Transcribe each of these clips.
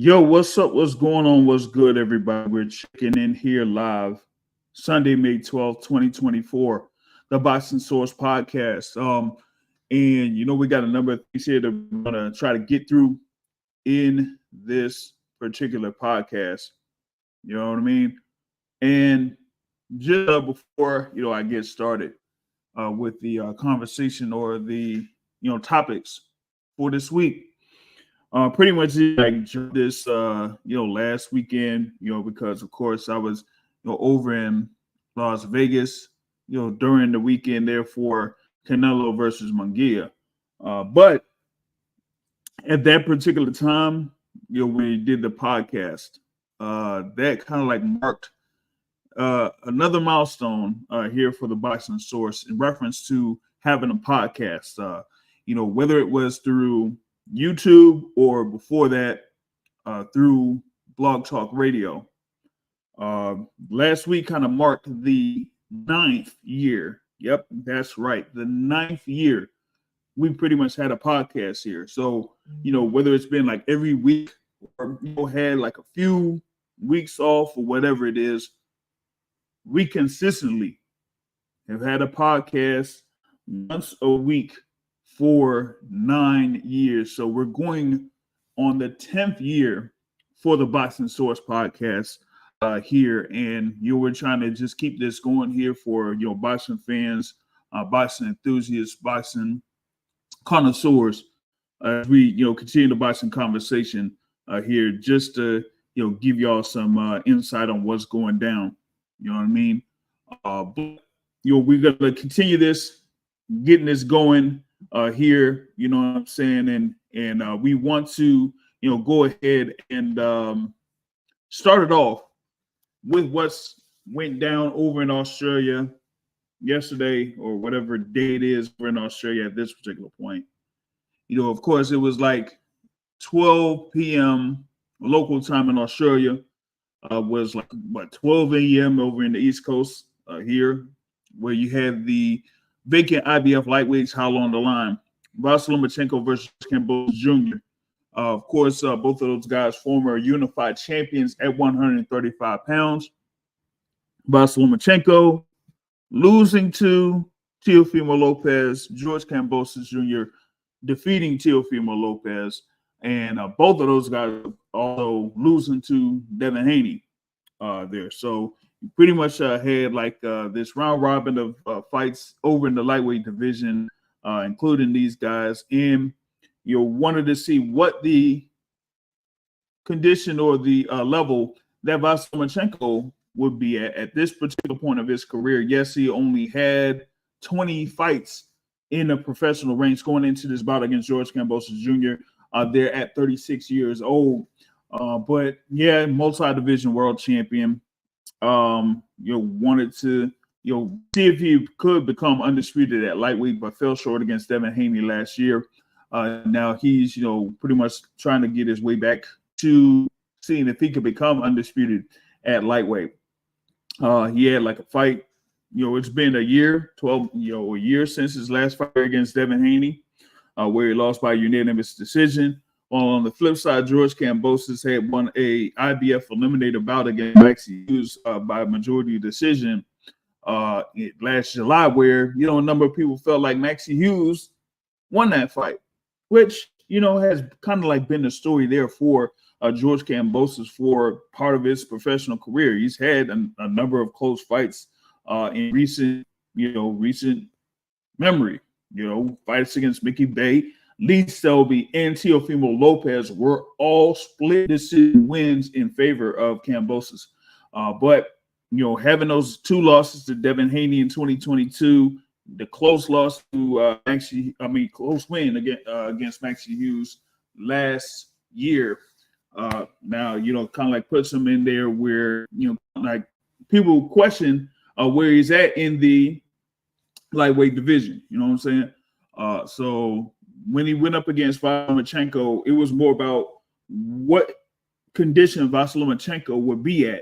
Yo, what's up? What's going on? What's good, everybody? We're checking in here live Sunday, May 12th, 2024, the Boxing Source podcast. And we got a number of things here that we're gonna try to get through in this particular podcast. You know what I mean? And just before I get started with the conversation or the topics for this week. Pretty much like this, last weekend, because of course I was, over in Las Vegas, during the weekend there for Canelo versus Munguia. But at that particular time, when we did the podcast, that kind of like marked another milestone here for the Boxing Source in reference to having a podcast. Whether it was through YouTube or before that through Blog Talk Radio. Last week kind of marked the 9th year. Yep, that's right. The 9th year we pretty much had a podcast here. So, whether it's been like every week or had like a few weeks off or whatever it is, we consistently have had a podcast once a week for 9 years. So we're going on the 10th year for the Boxing Source podcast here. And we're trying to just keep this going here for, boxing fans, boxing enthusiasts, boxing connoisseurs, as we, continue the boxing conversation here, just to, give y'all some insight on what's going down. You know what I mean? But, we're going to continue this, getting this going here, you know what I'm saying? And we want to, go ahead and start it off with what's went down over in Australia yesterday or whatever day it is we're in Australia at this particular point. Of course, it was like 12 p.m. local time in Australia. Was like, 12 a.m. over in the East Coast here, where you had the vacant IBF lightweights howl on the line. Vasyl Lomachenko versus Kambosos Jr. Of course, both of those guys former unified champions at 135 pounds. Vasyl Lomachenko losing to Teofimo Lopez, George Kambosos Jr. defeating Teofimo Lopez, and both of those guys also losing to Devin Haney there. So pretty much had like this round robin of fights over in the lightweight division, including these guys. And wanted to see what the condition or the level that Vasyl Lomachenko would be at this particular point of his career. Yes, he only had 20 fights in the professional ranks going into this bout against George Kambosos Jr. They're at 36 years old. But yeah, multi-division world champion. Wanted to, see if he could become undisputed at lightweight, but fell short against Devin Haney last year. Now he's, pretty much trying to get his way back to seeing if he could become undisputed at lightweight. He had like a fight, it's been a year since his last fight against Devin Haney, where he lost by unanimous decision. On the flip side, George Kambosos had won a IBF eliminator bout against Vasyl Hughes by majority decision last July, where, a number of people felt like Vasyl Hughes won that fight, which, has kind of like been the story there for George Kambosos for part of his professional career. He's had a number of close fights in recent memory. Fights against Mickey Bay, Lee Selby, and Teofimo Lopez were all split decision wins in favor of Kambosos. But having those two losses to Devin Haney in 2022, the close loss to close win against Vasyl Hughes last year. Now, kind of like puts him in there where, like people question where he's at in the lightweight division. You know what I'm saying? So when he went up against Vasyl Lomachenko, it was more about what condition Vasyl Lomachenko would be at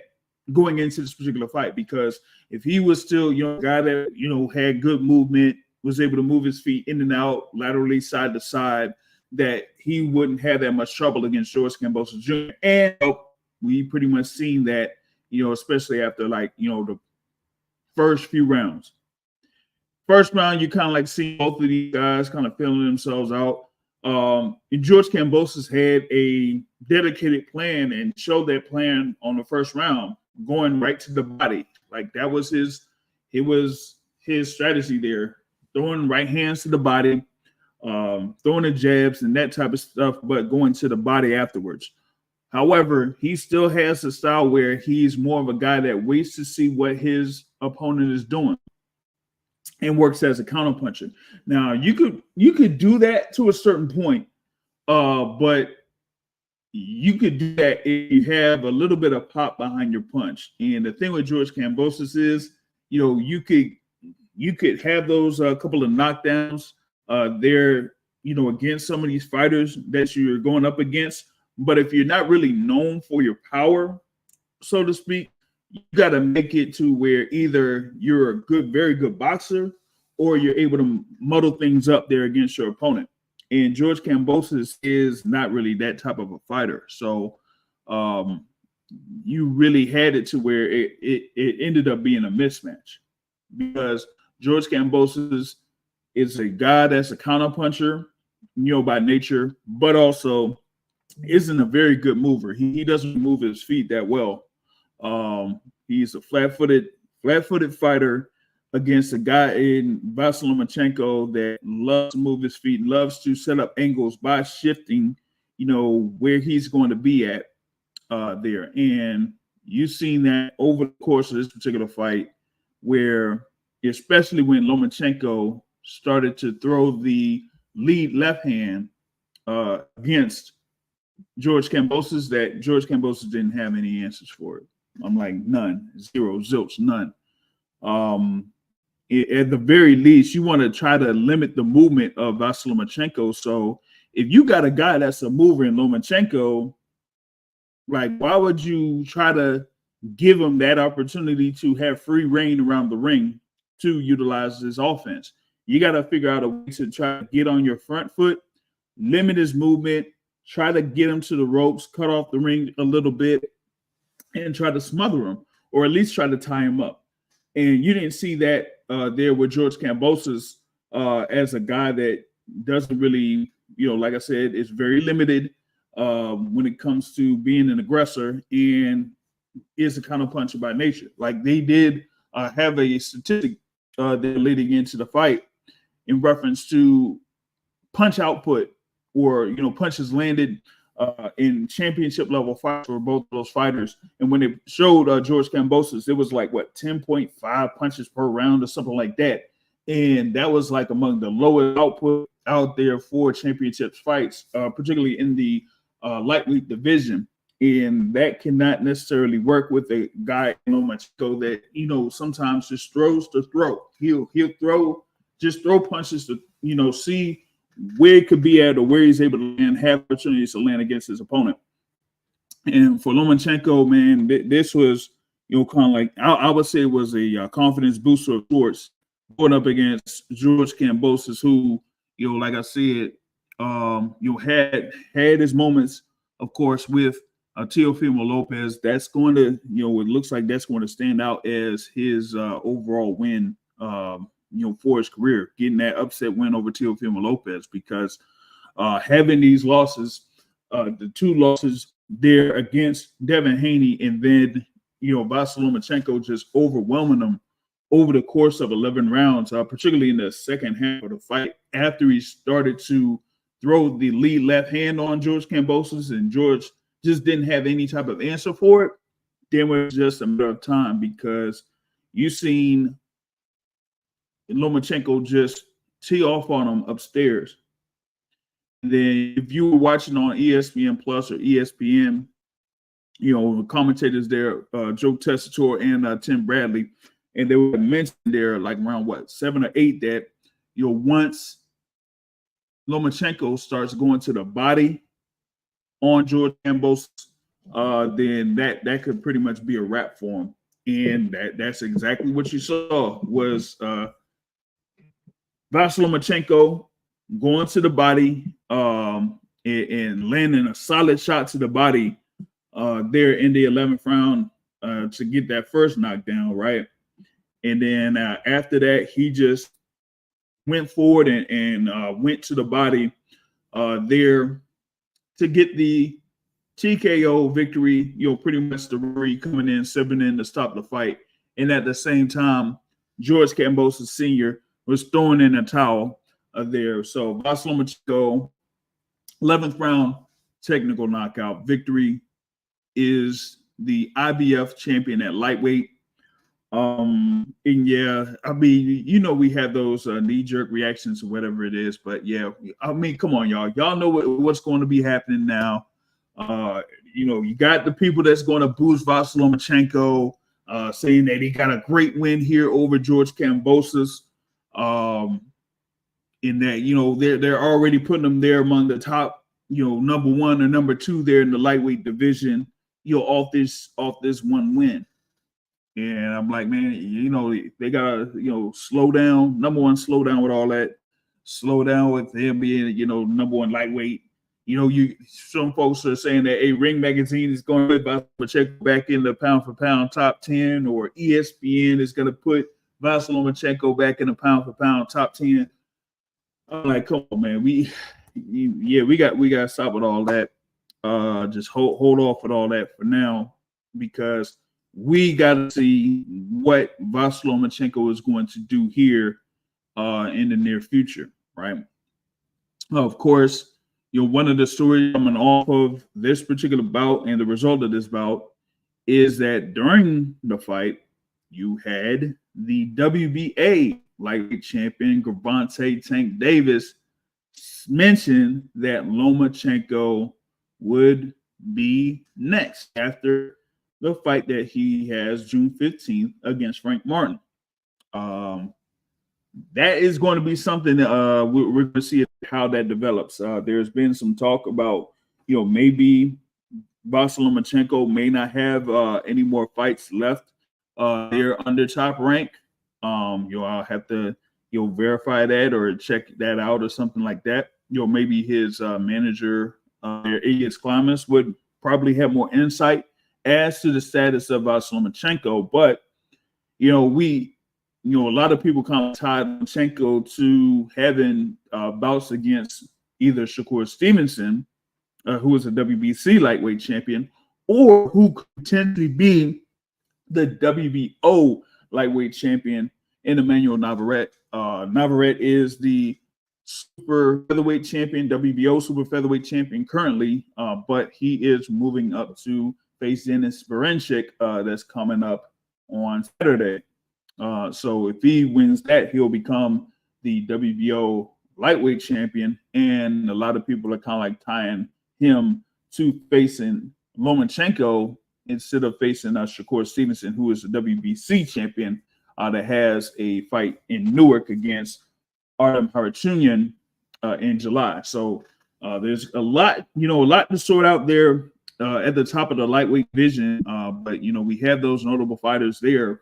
going into this particular fight, because if he was still, a guy that, had good movement, was able to move his feet in and out laterally, side to side, that he wouldn't have that much trouble against George Kambosos Jr. And we pretty much seen that, especially after the first few rounds. First round, you kind of like see both of these guys kind of feeling themselves out. And George Kambosos had a dedicated plan and showed that plan on the first round, going right to the body. Like that was his strategy there, throwing right hands to the body, throwing the jabs and that type of stuff, but going to the body afterwards. However, he still has a style where he's more of a guy that waits to see what his opponent is doing and works as a counterpuncher. Now, you could do that to a certain point, but you could do that if you have a little bit of pop behind your punch. And the thing with George Kambosos is, you could have those couple of knockdowns there, against some of these fighters that you're going up against. But if you're not really known for your power, so to speak, you got to make it to where either you're a very good boxer, or you're able to muddle things up there against your opponent. And George Kambosos is not really that type of a fighter. So you really had it to where it ended up being a mismatch, because George Kambosos is a guy that's a counterpuncher, by nature, but also isn't a very good mover. He doesn't move his feet that well. He's a flat-footed fighter against a guy in Vasyl Lomachenko that loves to move his feet, loves to set up angles by shifting, where he's going to be at there. And you've seen that over the course of this particular fight, where especially when Lomachenko started to throw the lead left hand against George Kambosos, that George Kambosos didn't have any answers for it. I'm like, none, zero, zilch, none. At the very least, you want to try to limit the movement of Vasyl Lomachenko. So if you got a guy that's a mover in Lomachenko, like, why would you try to give him that opportunity to have free reign around the ring to utilize his offense? You got to figure out a way to try to get on your front foot, limit his movement, try to get him to the ropes, cut off the ring a little bit, and try to smother him, or at least try to tie him up. And you didn't see that there with George Kambosos as a guy that doesn't really, like I said, is very limited when it comes to being an aggressor, and is a counterpuncher by nature. Like they did have a statistic there leading into the fight in reference to punch output, or punches landed in championship level fights for both those fighters. And when it showed George Kambosos, it was like 10.5 punches per round or something like that. And that was like among the lowest output out there for championships fights, particularly in the lightweight division. And that cannot necessarily work with a guy in Lomachenko that, sometimes just throws to throw. He'll throw punches to, see where it could be at, or where he's able to land, have opportunities to land against his opponent. And for Lomachenko, man, this was, kind of like, I would say it was a confidence booster of sorts, going up against George Kambosos, who, like I said, had his moments, of course, with Teofimo Lopez. That's going to, it looks like that's going to stand out as his overall win, for his career, getting that upset win over Teofimo Lopez, because having these losses, the two losses there against Devin Haney, and then, Vasyl Lomachenko just overwhelming them over the course of 11 rounds, particularly in the second half of the fight, after he started to throw the lead left hand on George Kambosos, and George just didn't have any type of answer for it. Then it was just a matter of time, because you seen Lomachenko just tee off on him upstairs. And then if you were watching on ESPN Plus or ESPN, the commentators there, Joe Tessitore and Tim Bradley, and they were mentioned there like around 7 or 8 that, once Lomachenko starts going to the body on George Kambosos, then that could pretty much be a wrap for him. And that's exactly what you saw was Vasyl Lomachenko going to the body, and landing a solid shot to the body there in the 11th round to get that first knockdown, right? And then after that, he just went forward and went to the body there to get the TKO victory. Pretty much the referee coming in, stepping in to stop the fight. And at the same time, George Kambosos Sr. was throwing in a towel there. So Vasyl Lomachenko, 11th round technical knockout victory, is the IBF champion at lightweight. And yeah, I mean, we have those knee-jerk reactions or whatever it is, but yeah, I mean, come on, y'all know what's going to be happening now. You got the people that's going to boost Vasyl Lomachenko, saying that he got a great win here over George Kambosos. In that, they're already putting him there among the top, number one or number two there in the lightweight division, off this one win. And I'm like, man, they gotta, slow down. Number one, slow down with all that. Slow down with him being, number one lightweight. Some folks are saying that Ring Magazine is going to put Lomachenko back in the pound for pound top 10, or ESPN is going to put Vasyl Lomachenko back in the pound for pound top 10. I'm like, come on, man. We got to stop with all that. Just hold off with all that for now, because we got to see what Vasyl Lomachenko is going to do here in the near future, right? Of course, one of the stories coming off of this particular bout and the result of this bout is that during the fight, you had the WBA lightweight champion Gervonta Tank Davis mention that Lomachenko would be next after the fight that he has June 15th against Frank Martin. That is going to be something we're going to see how that develops. There's been some talk about, maybe Vasyl Lomachenko may not have any more fights left there under Top Rank. I'll have to, verify that or check that out or something like that. Maybe his manager, Elias Klimas, would probably have more insight as to the status of Vasyl Lomachenko. But, a lot of people kind of tied Lomachenko to having bouts against either Shakur Stevenson, who is a WBC lightweight champion, or who could potentially be the WBO lightweight champion in Emmanuel Navarrete. Navarrete is the super featherweight champion, WBO super featherweight champion currently, but he is moving up to face Denis Berinchyk that's coming up on Saturday. So if he wins that, he'll become the WBO lightweight champion, and a lot of people are kind of like tying him to facing Lomachenko instead of facing Shakur Stevenson, who is the WBC champion that has a fight in Newark against Artem Harutyunyan in July. So there's a lot to sort out there at the top of the lightweight division. But we have those notable fighters there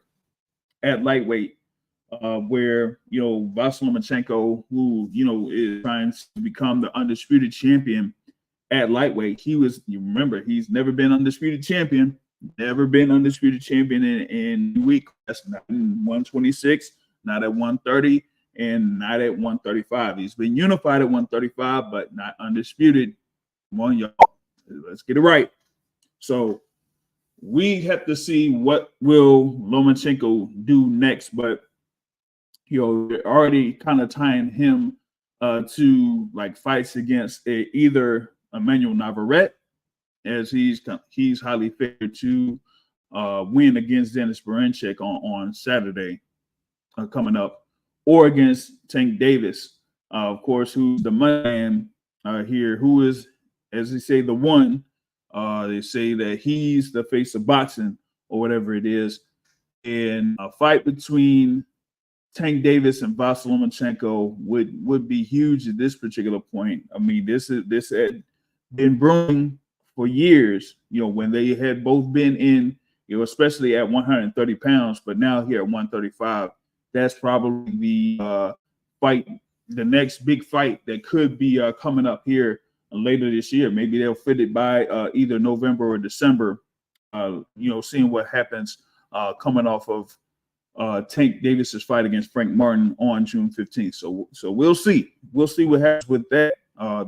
at lightweight, where Vasyl Lomachenko, who is trying to become the undisputed champion at lightweight. He's never been undisputed champion. Never been undisputed champion in week. That's not in 126, not at 130, and not at 135. He's been unified at 135, but not undisputed. Come on, y'all. Let's get it right. So we have to see what will Lomachenko do next, but they're already kind of tying him to like fights against either Emmanuel Navarrete, as he's highly favored to win against Denis Berinchyk on Saturday coming up, or against Tank Davis, of course, who's the money man here, who is, as they say, the one. They say that he's the face of boxing or whatever it is. And a fight between Tank Davis and Vasyl Lomachenko would be huge at this particular point. I mean, this had been brewing for years, when they had both been in, especially at 130 pounds, but now here at 135, that's probably the fight the next big fight that could be coming up here later this year. Maybe they'll fit it by either November or December. Seeing what happens coming off of Tank Davis's fight against Frank Martin on June 15th. So we'll see. We'll see what happens with that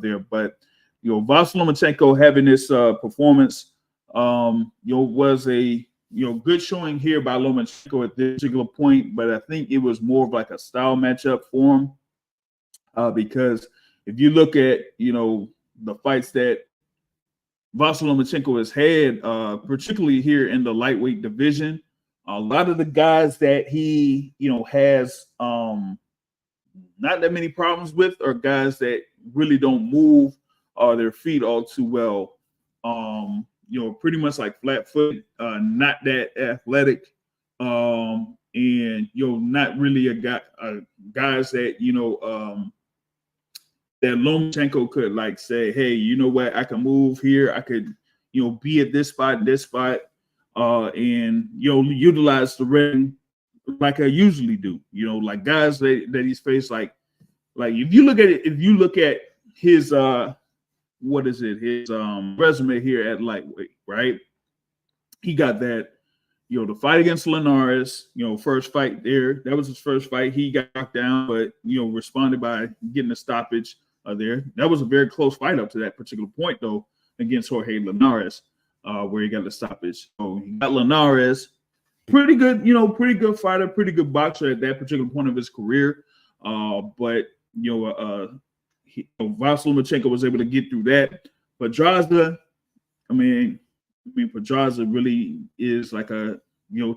there. But Vasyl Lomachenko having this performance, was a good showing here by Lomachenko at this particular point. But I think it was more of like a style matchup for him because if you look at the fights that Vasyl Lomachenko has had, particularly here in the lightweight division, a lot of the guys that he, has not that many problems with are guys that really don't move their feet all too well. Pretty much like flat-footed, not that athletic, and not really a guy, guys that that Lomachenko could like say, hey, you know what, I can move here, I could be at this spot, and utilize the ring like I usually do. Like guys that he's faced, like if you look at his his resume here at lightweight, right? He got that, the fight against Linares, first fight there. That was his first fight. He got knocked down, but responded by getting a stoppage there. That was a very close fight up to that particular point, though, against Jorge Linares, where he got the stoppage. So he got Linares, pretty good fighter, pretty good boxer at that particular point of his career. But Vasyl Lomachenko was able to get through that. Pedraza, Pedraza really is like a,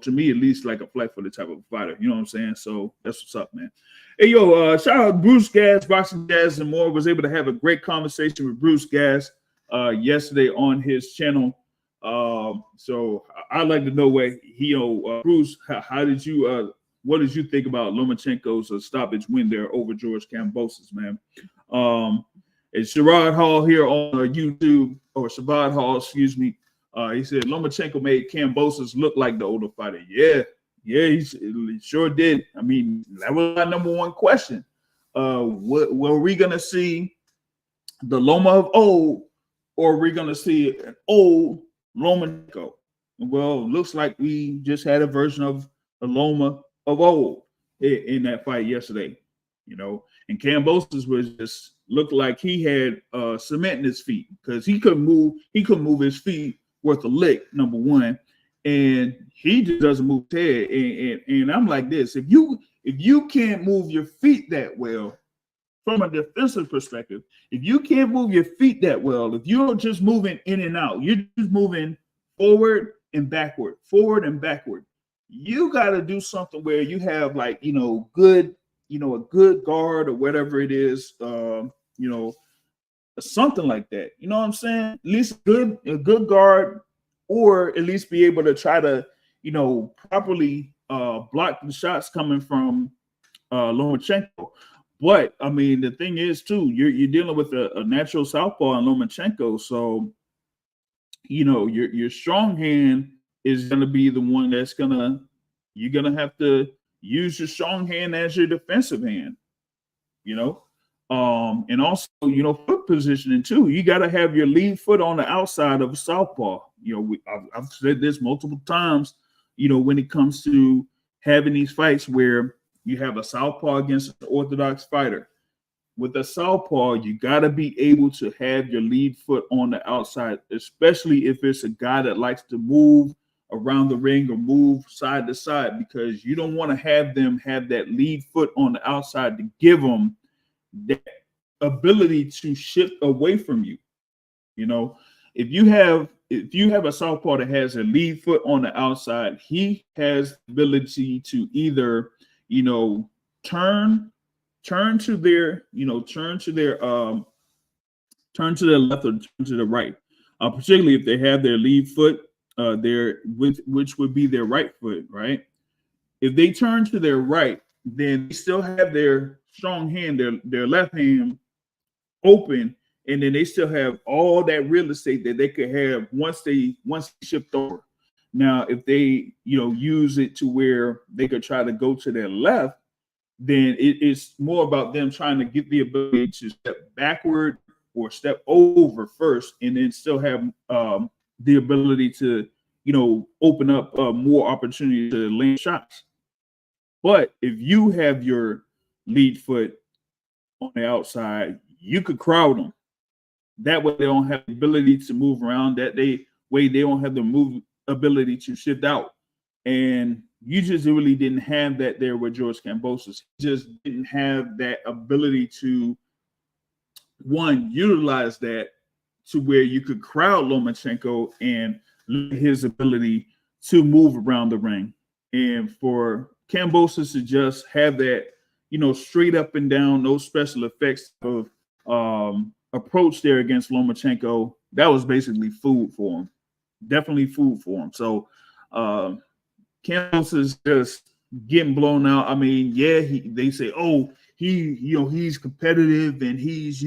to me at least, like a flat-footed type of fighter. You know what I'm saying? So that's what's up, man. Hey, shout out Bruce Gas, Boxing Gas and More. Was able to have a great conversation with Bruce Gas yesterday on his channel. So I'd like to know where Bruce, what did you think about Lomachenko's stoppage win there over George Kambosos, man? It's Sherrod Hall here on YouTube, or Shabbat Hall, excuse me. He said Lomachenko made Kambosos look like the older fighter. Yeah, he sure did. That was my number one question. Were we gonna see the Loma of old, or are we gonna see an old Lomachenko? Well, it looks like we just had a version of the Loma of old in that fight yesterday, and Kambosos was just looked like he had cement in his feet because he couldn't move his feet worth a lick, number one, and he just doesn't move his head. And I'm like this: if you can't move your feet that well from a defensive perspective, if you can't move your feet that well, if you're just moving in and out, you're just moving forward and backward, you got to do something where you have like a good guard or whatever it is, something like that. You know what I'm saying? At least a good guard, or at least be able to try to properly block the shots coming from Lomachenko. But the thing is too, you're dealing with a natural southpaw in Lomachenko, so your strong hand is going to be the one that's you're going to have to use your strong hand as your defensive hand, and also, foot positioning too. You got to have your lead foot on the outside of a southpaw. I've said this multiple times, when it comes to having these fights where you have a southpaw against an orthodox fighter. With a southpaw, you got to be able to have your lead foot on the outside, especially if it's a guy that likes to move around the ring or move side to side, because you don't want to have them have that lead foot on the outside to give them that ability to shift away from you. If you have a southpaw that has a lead foot on the outside, he has the ability to either, turn to their left or turn to the right, particularly if they have their lead foot there, which would be their right foot, right? If they turn to their right, then they still have their strong hand, their left hand open, and then they still have all that real estate that they could have once they shift over. Now, if they use it to where they could try to go to their left, then it's more about them trying to get the ability to step backward or step over first, and then still have the ability to, open up more opportunity to land shots. But if you have your lead foot on the outside, you could crowd them. That way, they don't have the ability to move around. Way they don't have the move ability to shift out. And you just really didn't have that there with George Kambosos. He just didn't have that ability to, one, utilize that to where you could crowd Lomachenko and his ability to move around the ring. And for Kambosos to just have that, straight up and down, no special effects of approach there against Lomachenko, that was basically food for him. Definitely food for him. So Kambosos is just getting blown out. I mean, yeah, they say, oh, he's competitive and he's,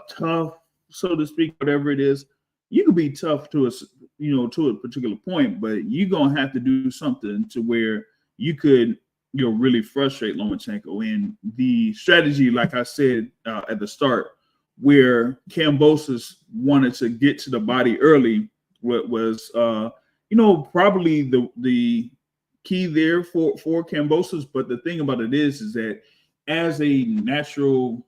tough, so to speak, whatever it is. You can be tough to a particular point, but you're gonna have to do something to where you could, really frustrate Lomachenko. And the strategy, like I said at the start, where Kambosos wanted to get to the body early, was probably the key there for Kambosos. But the thing about it is that as a natural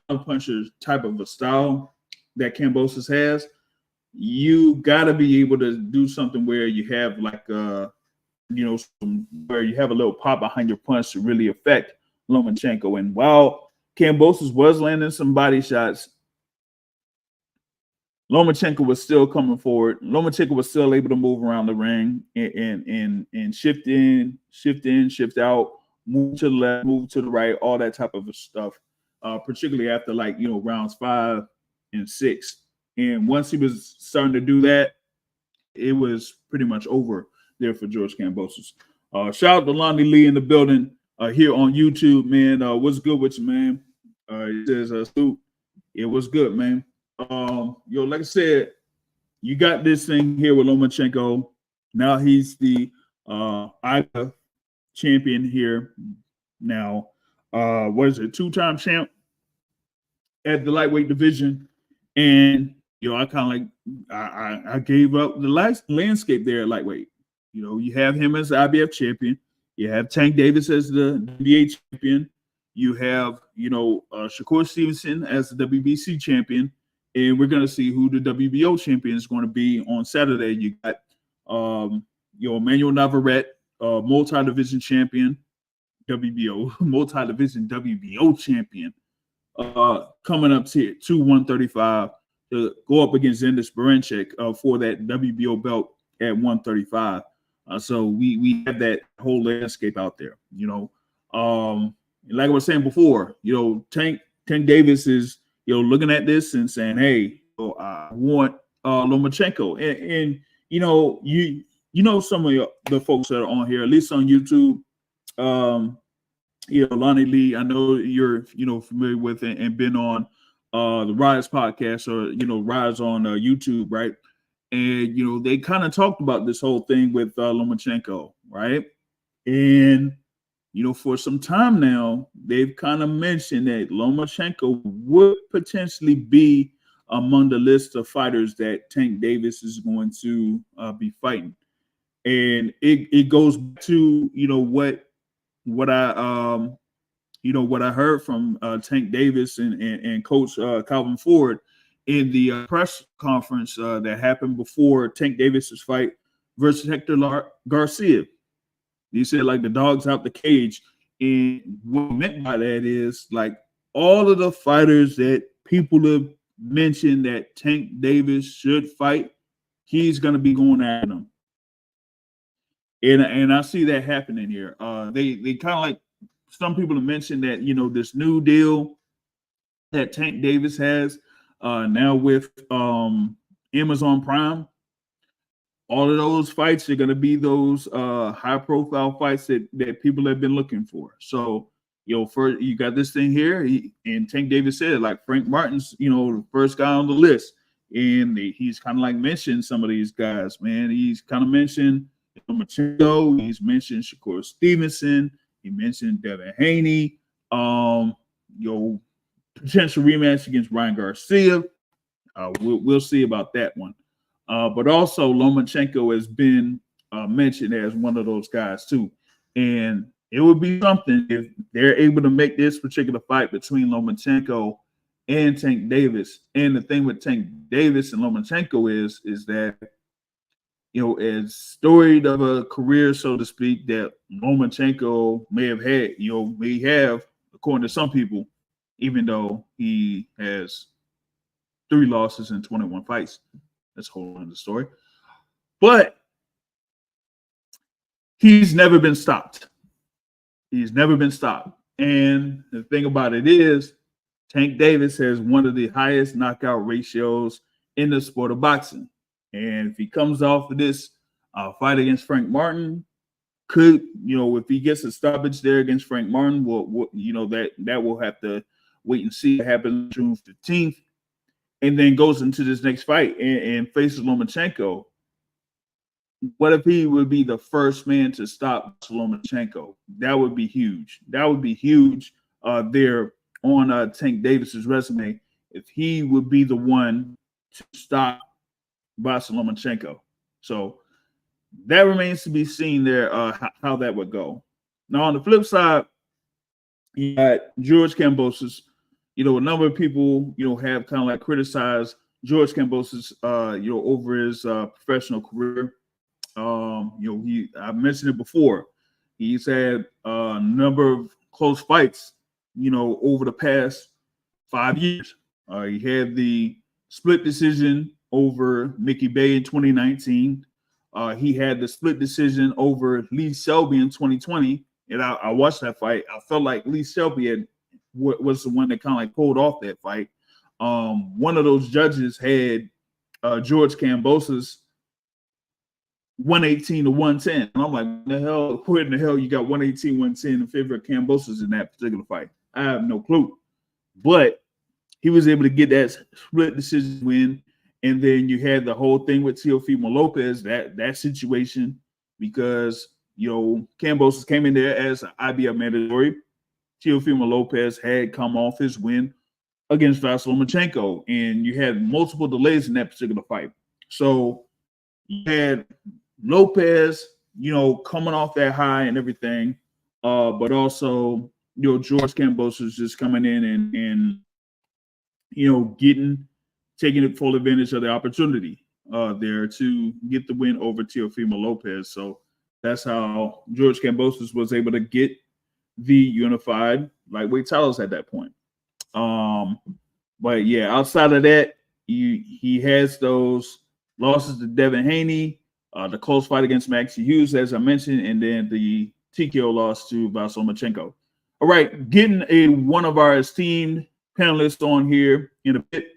puncher type of a style that Kambosos has, you got to be able to do something where you have like where you have a little pop behind your punch to really affect Lomachenko. And while Kambosos was landing some body shots, Lomachenko was still coming forward. Lomachenko was still able to move around the ring and shift in, shift out, move to the left, move to the right, all that type of stuff. Particularly after rounds 5 and 6. And once he was starting to do that, it was pretty much over there for George Kambosos. Shout out to Lonnie Lee in the building here on YouTube, man. What's good with you, man? It says, Stu, it was good, man. Like I said, you got this thing here with Lomachenko. Now he's the IBA champion here. Now, what is it? 2-time champ at the lightweight division. And, I kind of I gave up the landscape there at lightweight. You have him as the IBF champion. You have Tank Davis as the WBA champion. You have, Shakur Stevenson as the WBC champion. And we're going to see who the WBO champion is going to be on Saturday. You got, Emmanuel Navarrete, multi-division champion, WBO, multi-division WBO champion, coming up to 135 to go up against Zendesh Berinchyk for that WBO belt at 135. So we have that whole landscape out there, like I was saying before, Tank Davis is, looking at this and saying, hey, I want Lomachenko. And some of the folks that are on here, at least on YouTube, Lonnie Lee, I know you're, familiar with it and been on the Rise podcast or, Rise on YouTube, right? And, they kind of talked about this whole thing with Lomachenko, right? And, for some time now, they've kind of mentioned that Lomachenko would potentially be among the list of fighters that Tank Davis is going to be fighting. And it goes to, what I heard from Tank Davis and Coach Calvin Ford in the press conference that happened before Tank Davis's fight versus Hector Garcia. He said, like, the dog's out the cage. And what I meant by that is, like, all of the fighters that people have mentioned that Tank Davis should fight, he's going to be going at them. And I see that happening here. They kind of like, some people have mentioned that, this new deal that Tank Davis has now with Amazon Prime. All of those fights are going to be those high-profile fights that people have been looking for. So, you got this thing here, and Tank Davis said, like, Frank Martin's, the first guy on the list. And he's kind of like mentioned some of these guys, man. He's kind of mentioned Lomachenko. He's mentioned Shakur Stevenson. He mentioned Devin Haney. Potential rematch against Ryan Garcia. We'll see about that one. But also Lomachenko has been mentioned as one of those guys too. And it would be something if they're able to make this particular fight between Lomachenko and Tank Davis. And the thing with Tank Davis and Lomachenko is that, as storied of a career, so to speak, that Lomachenko may have, according to some people, even though he has 3 losses in 21 fights. That's a whole other story. But he's never been stopped. He's never been stopped. And the thing about it is, Tank Davis has one of the highest knockout ratios in the sport of boxing. And if he comes off of this fight against Frank Martin, if he gets a stoppage there against Frank Martin, that will have to wait and see what happens June 15th. And then goes into this next fight and faces Lomachenko. What if he would be the first man to stop Lomachenko? That would be huge. That would be huge there on Tank Davis's resume if he would be the one to stop Vasyl Lomachenko. So that remains to be seen there how that would go. Now on the flip side, you got George Kambosos. A number of people, have kind of like criticized George Kambosos, over his professional career. I mentioned it before. He's had a number of close fights, over the past 5 years. He had the split decision over Mickey Bay in 2019. He had the split decision over Lee Selby in 2020. And I watched that fight. I felt like Lee Selby was the one that kind of like pulled off that fight. One of those judges had George Kambosos 118 to 110. And I'm like, where in the hell you got 118, 110 in favor of Kambosos in that particular fight? I have no clue. But he was able to get that split decision win. And then you had the whole thing with Teofimo Lopez, that situation, because Kambosos came in there as an IBF mandatory. Teofimo Lopez had come off his win against Vasyl Lomachenko, and you had multiple delays in that particular fight. So you had Lopez, coming off that high and everything, but also, George Kambosos just coming in and taking full advantage of the opportunity there to get the win over Teofimo Lopez. So that's how George Kambosos was able to get the unified lightweight titles at that point. But yeah, outside of that, he has those losses to Devin Haney, the close fight against Maxie Hughes, as I mentioned, and then the TKO loss to Vasyl Lomachenko. All right, getting one of our esteemed panelists on here in a bit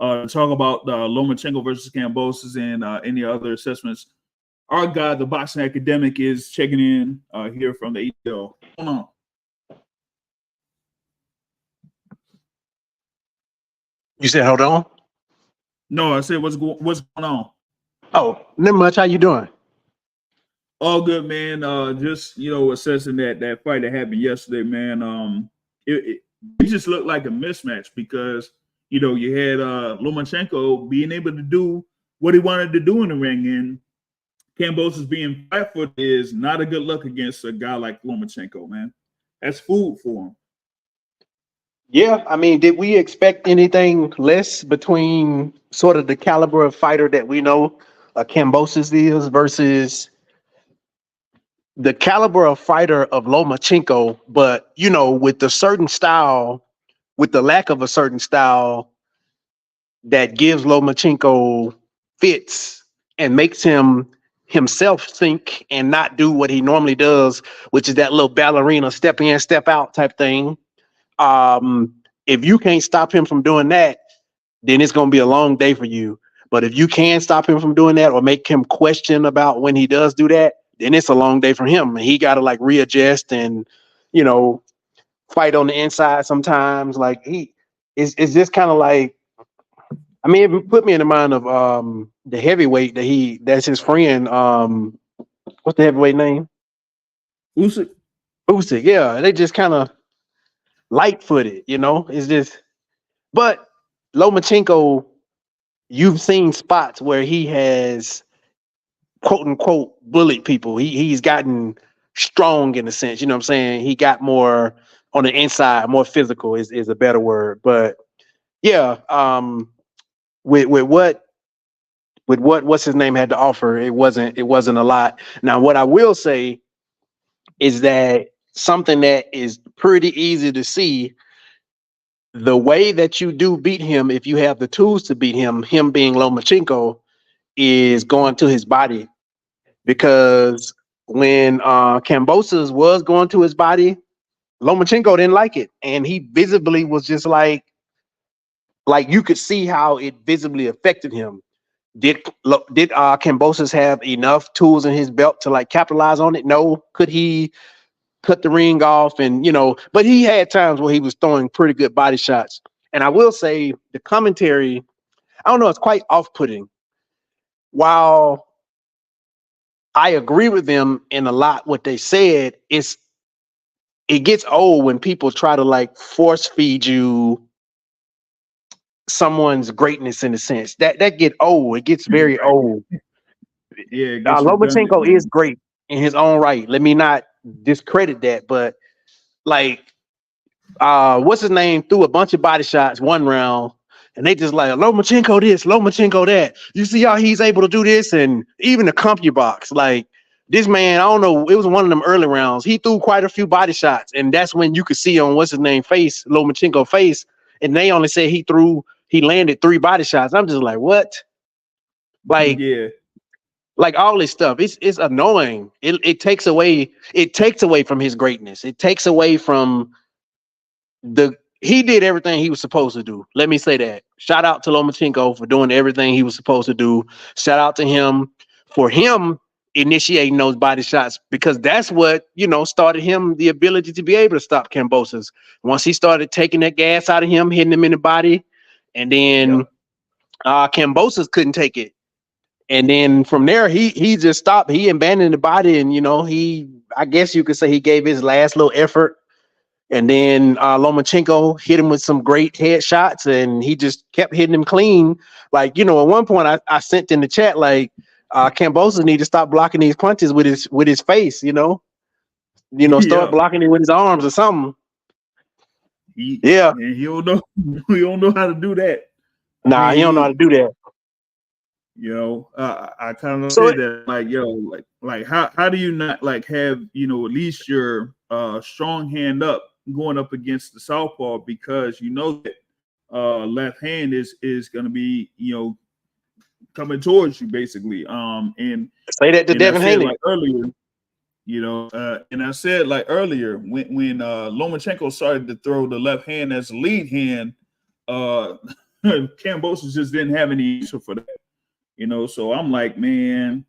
to talk about Lomachenko versus Kambosos and any other assessments. Our guy, the boxing academic, is checking in here from the ATL. Hold on. You said hold on? No, I said what's going on? Oh, not much. How you doing? All good, man. Just assessing that fight that happened yesterday, man. It just looked like a mismatch because you had Lomachenko being able to do what he wanted to do in the ring, and Kambosos being flat-footed is not a good look against a guy like Lomachenko, man. That's food for him. Yeah, I mean, did we expect anything less between sort of the caliber of fighter that we know Kambosos is versus the caliber of fighter of Lomachenko, but with the certain style, with the lack of a certain style that gives Lomachenko fits and makes him himself think and not do what he normally does, which is that little ballerina step in, step out type thing. If you can't stop him from doing that, then it's going to be a long day for you. But if you can stop him from doing that or make him question about when he does do that, then it's a long day for him. And he got to like readjust and, fight on the inside sometimes. Like it's just kind of like, I mean, it put me in the mind of the heavyweight that's his friend. What's the heavyweight name? Usyk. Usyk, yeah, they just kind of light-footed, It's just, but Lomachenko, you've seen spots where he has quote unquote bullied people. He's gotten strong in a sense, you know what I'm saying? He got more on the inside, more physical is a better word. But yeah, with what what's his name had to offer, it wasn't a lot. Now, what I will say is that something that is pretty easy to see, the way that you do beat him, if you have the tools to beat him being Lomachenko, is going to his body. Because when Kambosos was going to his body, Lomachenko didn't like it, and he visibly was just like you could see how it visibly affected him. Did Kambosos have enough tools in his belt to like capitalize on it? No. Could he cut the ring off? And but he had times where he was throwing pretty good body shots. And I will say the commentary, I don't know, it's quite off-putting. While I agree with them in a lot what they said, it gets old when people try to like force feed you someone's greatness in a sense. That get old. It gets very old. Yeah, it gets redundant, Lomachenko is man. great in his own right. Let me not discredit that, but like what's his name threw a bunch of body shots one round, and they just like Lomachenko this, Lomachenko that. You see how he's able to do this, and even the CompuBox, like this man, I don't know, it was one of them early rounds. He threw quite a few body shots, and that's when you could see on what's his name face, Lomachenko face, and they only said he landed 3 body shots. I'm just like, what? Like, Yeah. like all this stuff, it's annoying. It takes away from his greatness. It takes away from he did everything he was supposed to do. Let me say that. Shout out to Lomachenko for doing everything he was supposed to do. Shout out to him for initiating those body shots, because that's what, started him the ability to be able to stop Kambosos. Once he started taking that gas out of him, hitting him in the body, and then Kambosos couldn't take it. And then from there, he just stopped. He abandoned the body, and I guess you could say he gave his last little effort. And then Lomachenko hit him with some great headshots, and he just kept hitting him clean. Like, at one point I sent in the chat, like, Kambosos need to stop blocking these punches with his face, start blocking it with his arms or something. He don't know. He don't know how to do that. Nah, he don't know how to do that. I kind of say that, like how do you not like have at least your strong hand up going up against the southpaw, because that left hand is going to be coming towards you basically. And say that to Devin Haney like earlier. And I said like earlier when Lomachenko started to throw the left hand as the lead hand, Kambosos just didn't have any answer for that. So I'm like, man,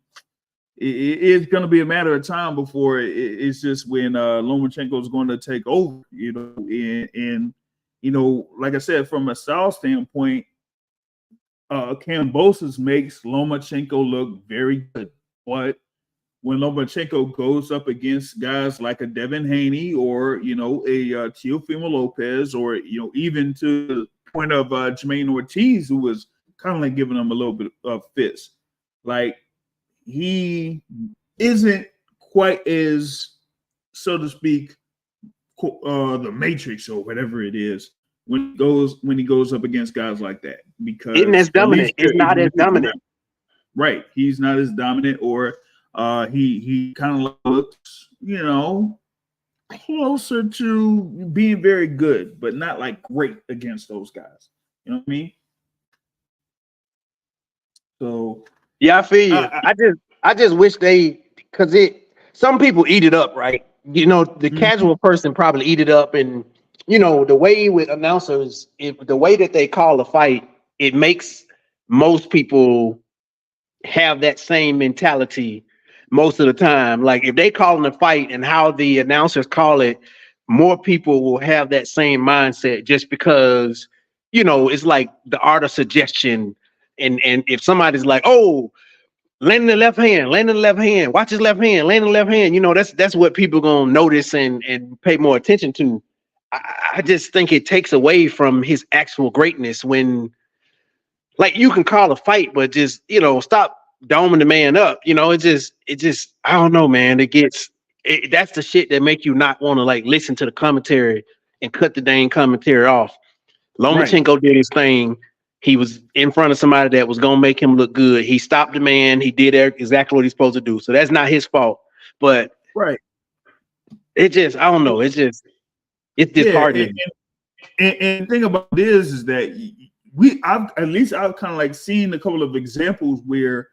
it's going to be a matter of time before it's just when Lomachenko is going to take over, and like I said, from a style standpoint, Kambosos makes Lomachenko look very good. But when Lomachenko goes up against guys like a Devin Haney or, a Teofimo Lopez, or, even to the point of Jermaine Ortiz, who was kind of like giving him a little bit of fits. Like, he isn't quite as, so to speak, the Matrix or whatever it is when he goes up against guys like that, because isn't as dominant. It's not as dominant. Right. He's not as dominant, or he kind of looks, closer to being very good, but not like great against those guys. You know what I mean? So yeah, I feel you. I just wish because some people eat it up, right? The casual person probably eat it up, and the way with announcers, the way that they call a fight, it makes most people have that same mentality most of the time. Like, if they call in a fight and how the announcers call it, more people will have that same mindset, just because it's like the art of suggestion. And if somebody's like, oh, land in the left hand, land in the left hand, watch his left hand, land in the left hand. You know, that's what people gonna notice and pay more attention to. I just think it takes away from his actual greatness when, like, you can call a fight, but just, you know, stop doming the man up. You know, it just I don't know, man. That's the shit that make you not want to like listen to the commentary and cut the dang commentary off. Lomachenko did his thing. He was in front of somebody that was gonna make him look good. He stopped the man. He did exactly what he's supposed to do. So that's not his fault. But it just, I don't know. It's disheartening. And the thing about this is that I've kind of like seen a couple of examples where,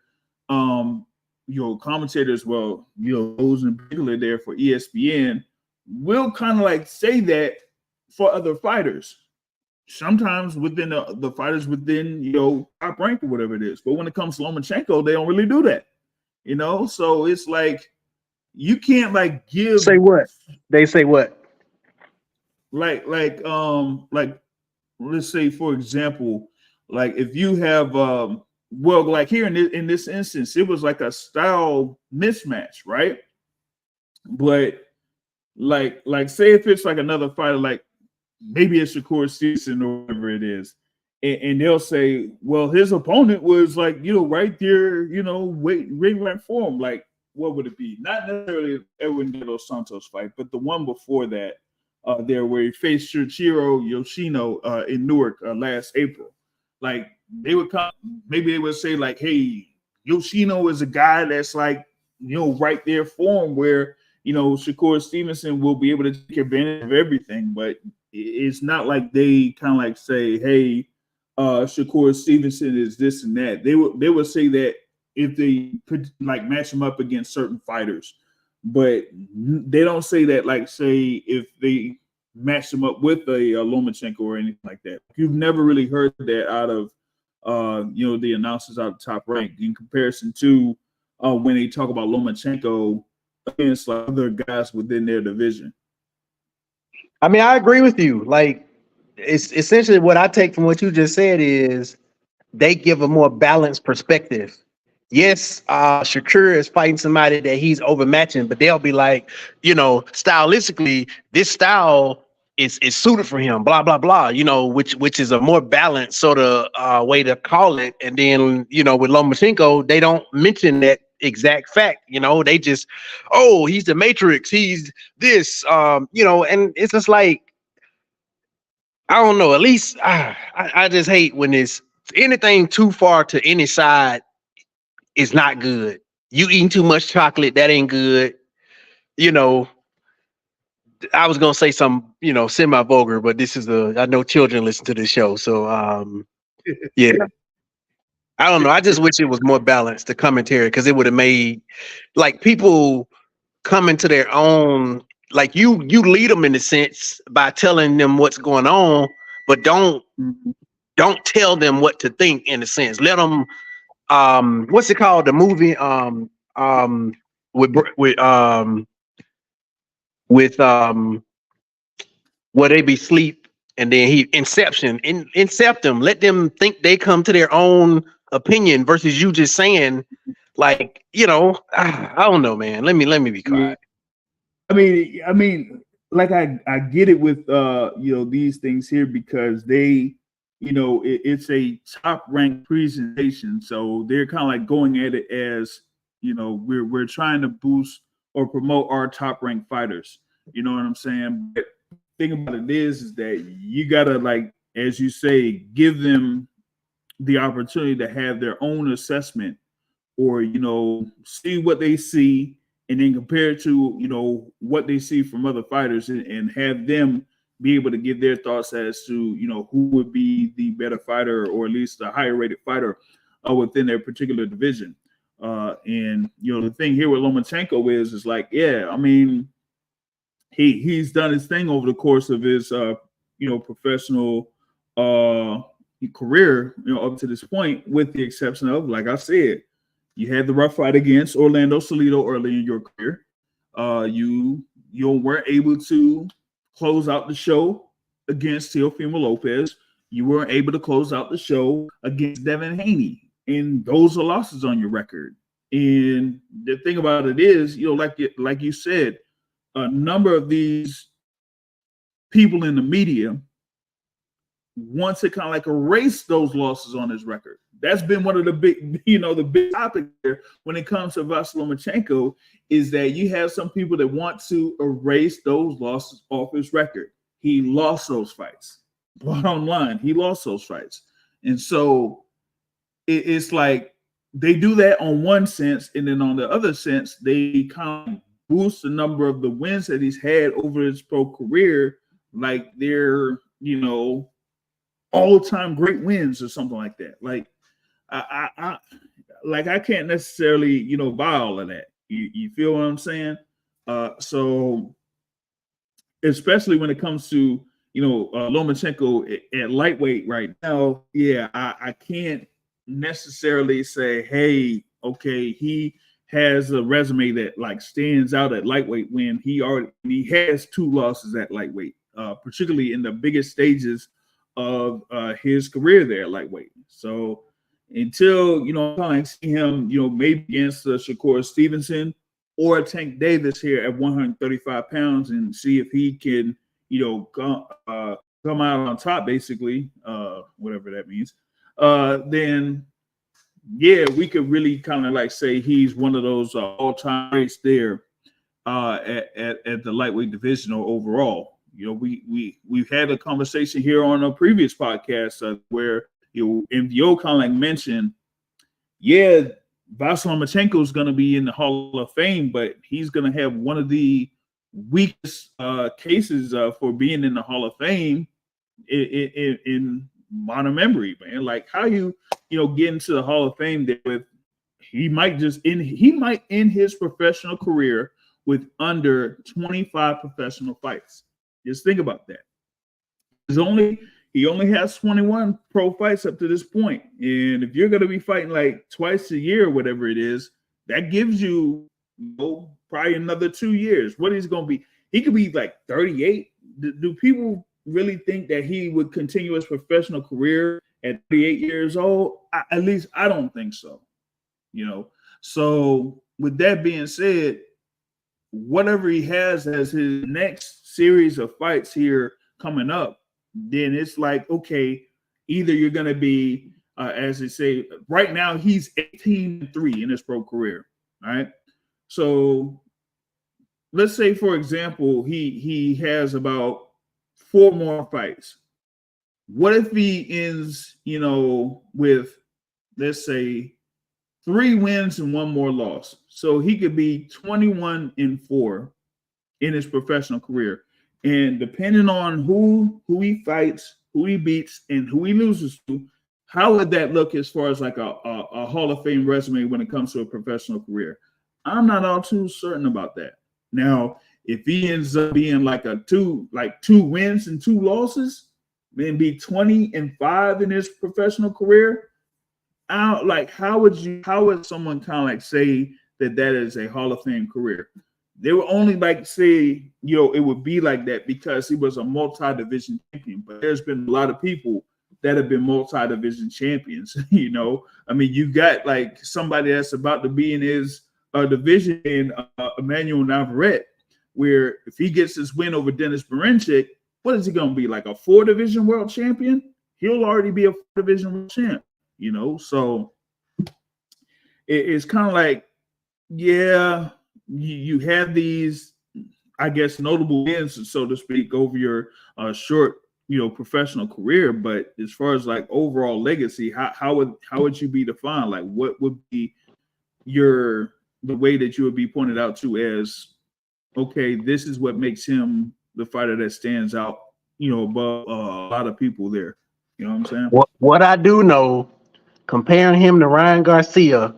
commentators, those in particular there for ESPN, will kind of like say that for other fighters. Sometimes within the fighters within, top rank or whatever it is. But when it comes to Lomachenko, they don't really do that. So it's like you can't like give. Say what? They say what? Like let's say, for example, like if you have like here in this instance, it was like a style mismatch, right? But like say if it's like another fighter, like maybe it's Shakur Stevenson or whatever it is, and they'll say, well, his opponent was like, right there, right for him. Like, what would it be? Not necessarily Edwin De Los Santos fight, but the one before that, there where he faced Shuichiro Yoshino in Newark last April. Like they would come, maybe they would say like, hey, Yoshino is a guy that's like, right there for him, where Shakur Stevenson will be able to take advantage of everything. But it's not like they kind of like say, hey, Shakur Stevenson is this and that. They would say that if they could like match him up against certain fighters, but they don't say that like, say, if they match him up with a Lomachenko or anything like that. You've never really heard that out of the announcers out of Top Rank in comparison to when they talk about Lomachenko against like other guys within their division. I mean, I agree with you. Like, it's essentially what I take from what you just said is they give a more balanced perspective. Yes, Shakur is fighting somebody that he's overmatching, but they'll be like, stylistically, this style is suited for him, blah, blah, blah, which is a more balanced sort of way to call it. And then, with Lomachenko, they don't mention that exact fact. They just, oh, he's the Matrix, he's this, and it's just like, I don't know, at least I just hate when it's anything too far to any side is not good. You eating too much chocolate, that ain't good. I was gonna say some, semi-vulgar, but I know children listen to this show. So yeah. I don't know. I just wish it was more balanced, the commentary, because it would have made like people come into their own, like you lead them in a sense by telling them what's going on, but don't tell them what to think in a sense. Let them what's it called? The movie with where they be sleep and then he incept them. Let them think they come to their own opinion versus you just saying like, I don't know, man. Let me be quiet. I mean, like I get it with these things here because they, it's a top ranked presentation, so they're kind of like going at it as we're trying to boost or promote our top ranked fighters. You know what I'm saying? But the thing about it is that you gotta, like, as you say, give them the opportunity to have their own assessment, or see what they see and then compare it to what they see from other fighters, and have them be able to give their thoughts as to who would be the better fighter, or at least the higher rated fighter within their particular division. And the thing here with Lomachenko is like, yeah, I mean, he's done his thing over the course of his professional career, up to this point, with the exception of, like I said, you had the rough fight against Orlando Salido early in your career. You weren't able to close out the show against Teofimo Lopez. You weren't able to close out the show against Devin Haney, and those are losses on your record. And the thing about it is, like you said, a number of these people in the media want to kind of like erase those losses on his record. That's been one of the big, the big topic there when it comes to Vasyl Lomachenko, is that you have some people that want to erase those losses off his record. He lost those fights. Bottom line, he lost those fights. And so it's like they do that on one sense, and then on the other sense, they kind of boost the number of the wins that he's had over his pro career, like they're, all-time great wins or something like that. Like I can't necessarily, buy all of that. You feel what I'm saying? So especially when it comes to, Lomachenko at lightweight right now, yeah, I can't necessarily say, hey, okay, he has a resume that like stands out at lightweight when he has 2 losses at lightweight, particularly in the biggest stages of his career there at lightweight. So until, I see him, maybe against Shakur Stevenson or Tank Davis here at 135 pounds and see if he can, come out on top, basically, whatever that means, then, yeah, we could really kind of like say he's one of those all-time greats there at the lightweight division or overall. We've had a conversation here on a previous podcast where MVO kind of like mentioned, yeah, Vasyl Lomachenko is going to be in the Hall of Fame, but he's going to have one of the weakest cases for being in the Hall of Fame in modern memory, man. Like how you get into the Hall of Fame there with he might end his professional career with under 25 professional fights. Just think about that. He only has 21 pro fights up to this point. And if you're going to be fighting like twice a year, whatever it is, that gives you, probably another 2 years. What he's going to be, he could be like 38. Do people really think that he would continue his professional career at 38 years old? At least I don't think so. So with that being said, whatever he has as his next series of fights here coming up, then it's like, okay, either you're going to be, as they say, right now he's 18-3 in his pro career. All right. So let's say, for example, he has about 4 more fights. What if he ends, with, let's say, 3 wins and 1 more loss? So he could be 21-4 in his professional career. And depending on who he fights, who he beats, and who he loses to, how would that look as far as like a Hall of Fame resume when it comes to a professional career? I'm not all too certain about that. Now, if he ends up being like 2 wins and 2 losses, then be 20-5 in his professional career, how would someone kind of like say that is a Hall of Fame career? They would only like say, it would be like that because he was a multi-division champion. But there's been a lot of people that have been multi-division champions. I mean, you got like somebody that's about to be in his division in Emmanuel Navarrete, where if he gets his win over Dennis Berinchyk, what is he going to be, like a 4-division world champion? He'll already be a 4-division world champ, So it's kind of like, yeah, you have these, I guess, notable wins, so to speak, over your short, professional career. But as far as like overall legacy, how would you be defined? Like, what would be the way that you would be pointed out to as, okay, this is what makes him the fighter that stands out, above a lot of people there. You know what I'm saying? What I do know, comparing him to Ryan Garcia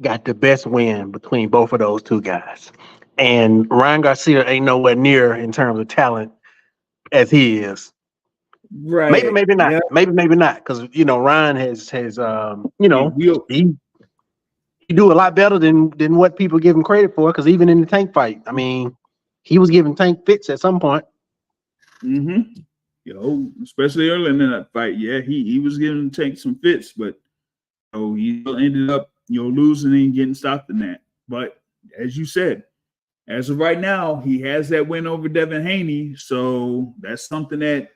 got the best win between both of those 2 guys. And Ryan Garcia ain't nowhere near in terms of talent as he is. Right. Maybe not. Yeah. Maybe not. Because Ryan has he do a lot better than what people give him credit for. Because even in the Tank fight, I mean, he was giving Tank fits at some point. Especially early in that fight, yeah, he was giving Tank some fits, but he ended up, losing and getting stopped in that. But as you said, as of right now, he has that win over Devin Haney. So that's something that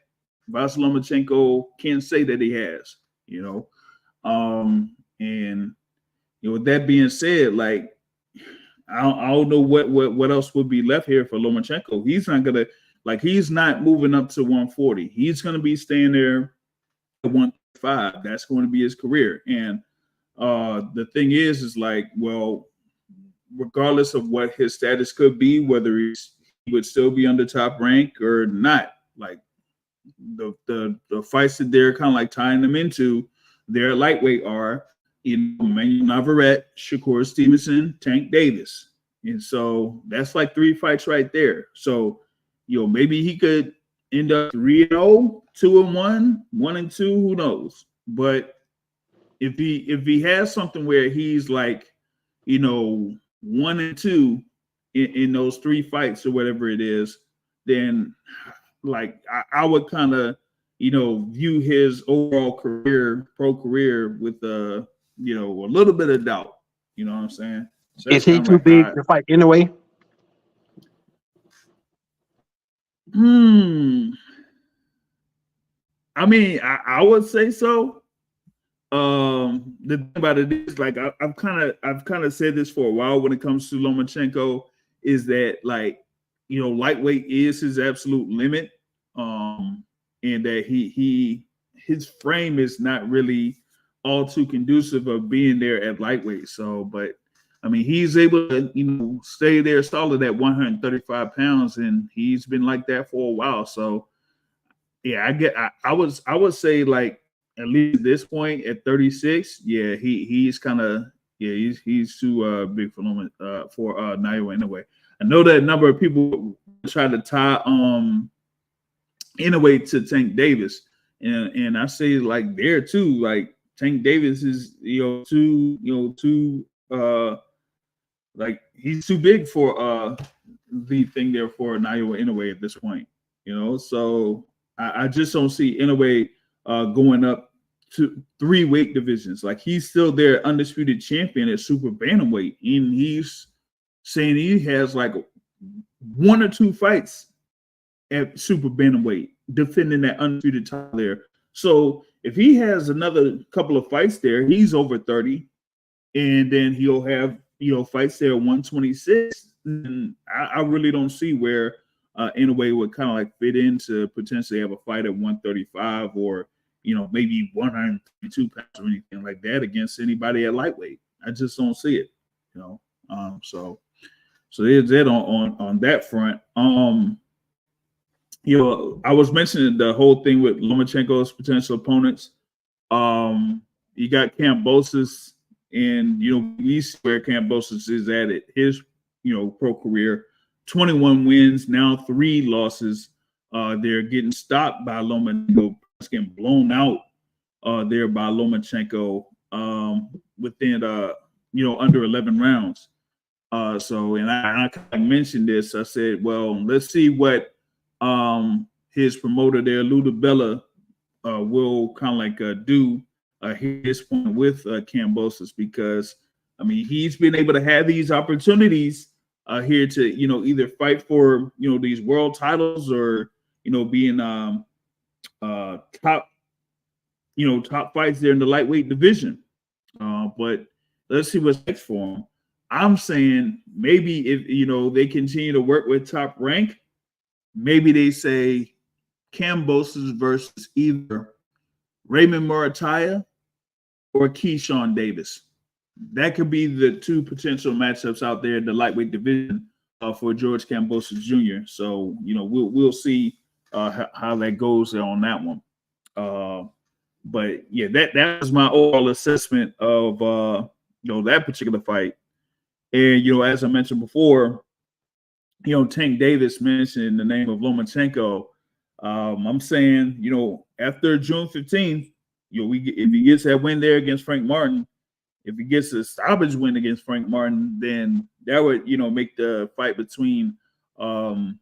Vasyl Lomachenko can say that he has, And with that being said, like I don't know what else would be left here for Lomachenko. He's not moving up to 140. He's gonna be staying there at 135. That's going to be his career. And the thing is like, well, regardless of what his status could be, whether he would still be under Top Rank or not, like the fights that they're kind of like tying them into their lightweight are Manuel Navarrete, Shakur Stevenson, Tank Davis. And so that's like 3 fights right there. So, maybe he could end up 3-0, 2-1, 1-2, who knows? But if he has something where he's like, 1-2 in those 3 fights or whatever it is, then like I would kind of, view his overall pro career with a little bit of doubt. You know what I'm saying? So is he too big to fight anyway? I mean, I would say so. The thing about it is, like, I've kind of said this for a while when it comes to Lomachenko, is that like, lightweight is his absolute limit, and that his frame is not really all too conducive of being there at lightweight. So, but I mean, he's able to stay there solid at 135 pounds, and he's been like that for a while. So, yeah, I would say like, at least at this point at 36, yeah, he's kind of he's too big for Nayo anyway. I know that a number of people try to tie Inoue to Tank Davis, and I say like there too, like Tank Davis is too like he's too big for the thing there for Nayo Inoue at this point, So I just don't see Inoue going up to 3 weight divisions. Like he's still their undisputed champion at super bantamweight, and he's saying he has like 1 or 2 fights at super bantamweight defending that undisputed title there. So if he has another couple of fights there, he's over 30, and then he'll have fights there at 126. And I really don't see where Inoue would kind of like fit in to potentially have a fight at 135 or maybe 132 pounds or anything like that against anybody at lightweight. I just don't see it, So there's that on that front. I was mentioning the whole thing with Lomachenko's potential opponents. You got Kambosos, and we see where Kambosos is at his pro career. 21 wins, now 3 losses. They're getting stopped by Lomachenko, getting blown out there by Lomachenko within under 11 rounds. So and I kind of mentioned this. I said, well, let's see what his promoter there, Luda Bella, will kind of like do his point with Kambosos, because I mean he's been able to have these opportunities here to either fight for these world titles or being top fights there in the lightweight division. But let's see what's next for him. I'm saying maybe if they continue to work with Top Rank, maybe they say Kambosos versus either Raymond Murataya or Keyshawn Davis. That could be the 2 potential matchups out there in the lightweight division for George Kambosos Jr. So we'll see how that goes on that one. But yeah, that was my overall assessment of that particular fight. And as I mentioned before, Tank Davis mentioned the name of Lomachenko. I'm saying after June 15th, if he gets that win there against Frank Martin, if he gets a stoppage win against Frank Martin, then that would make the fight between Tank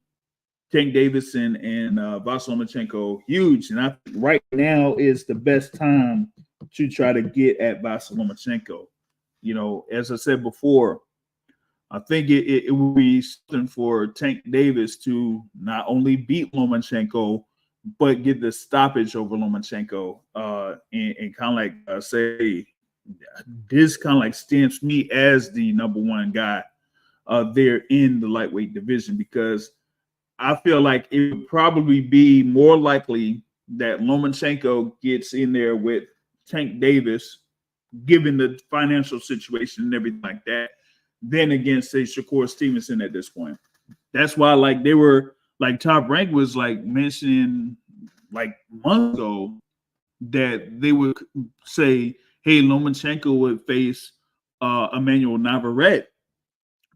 Davis and Vasyl Lomachenko huge. And I think right now is the best time to try to get at Vasyl Lomachenko. as I said before, I think it would be something for Tank Davis to not only beat Lomachenko, but get the stoppage over Lomachenko, and kind of like say this kind of like stamps me as the number one guy there in the lightweight division, because I feel like it would probably be more likely that Lomachenko gets in there with Tank Davis, given the financial situation and everything like that, than against, say, Shakur Stevenson at this point. That's why, like, they were like Top Rank was like mentioning like months ago that they would say, hey, Lomachenko would face Emmanuel Navarrete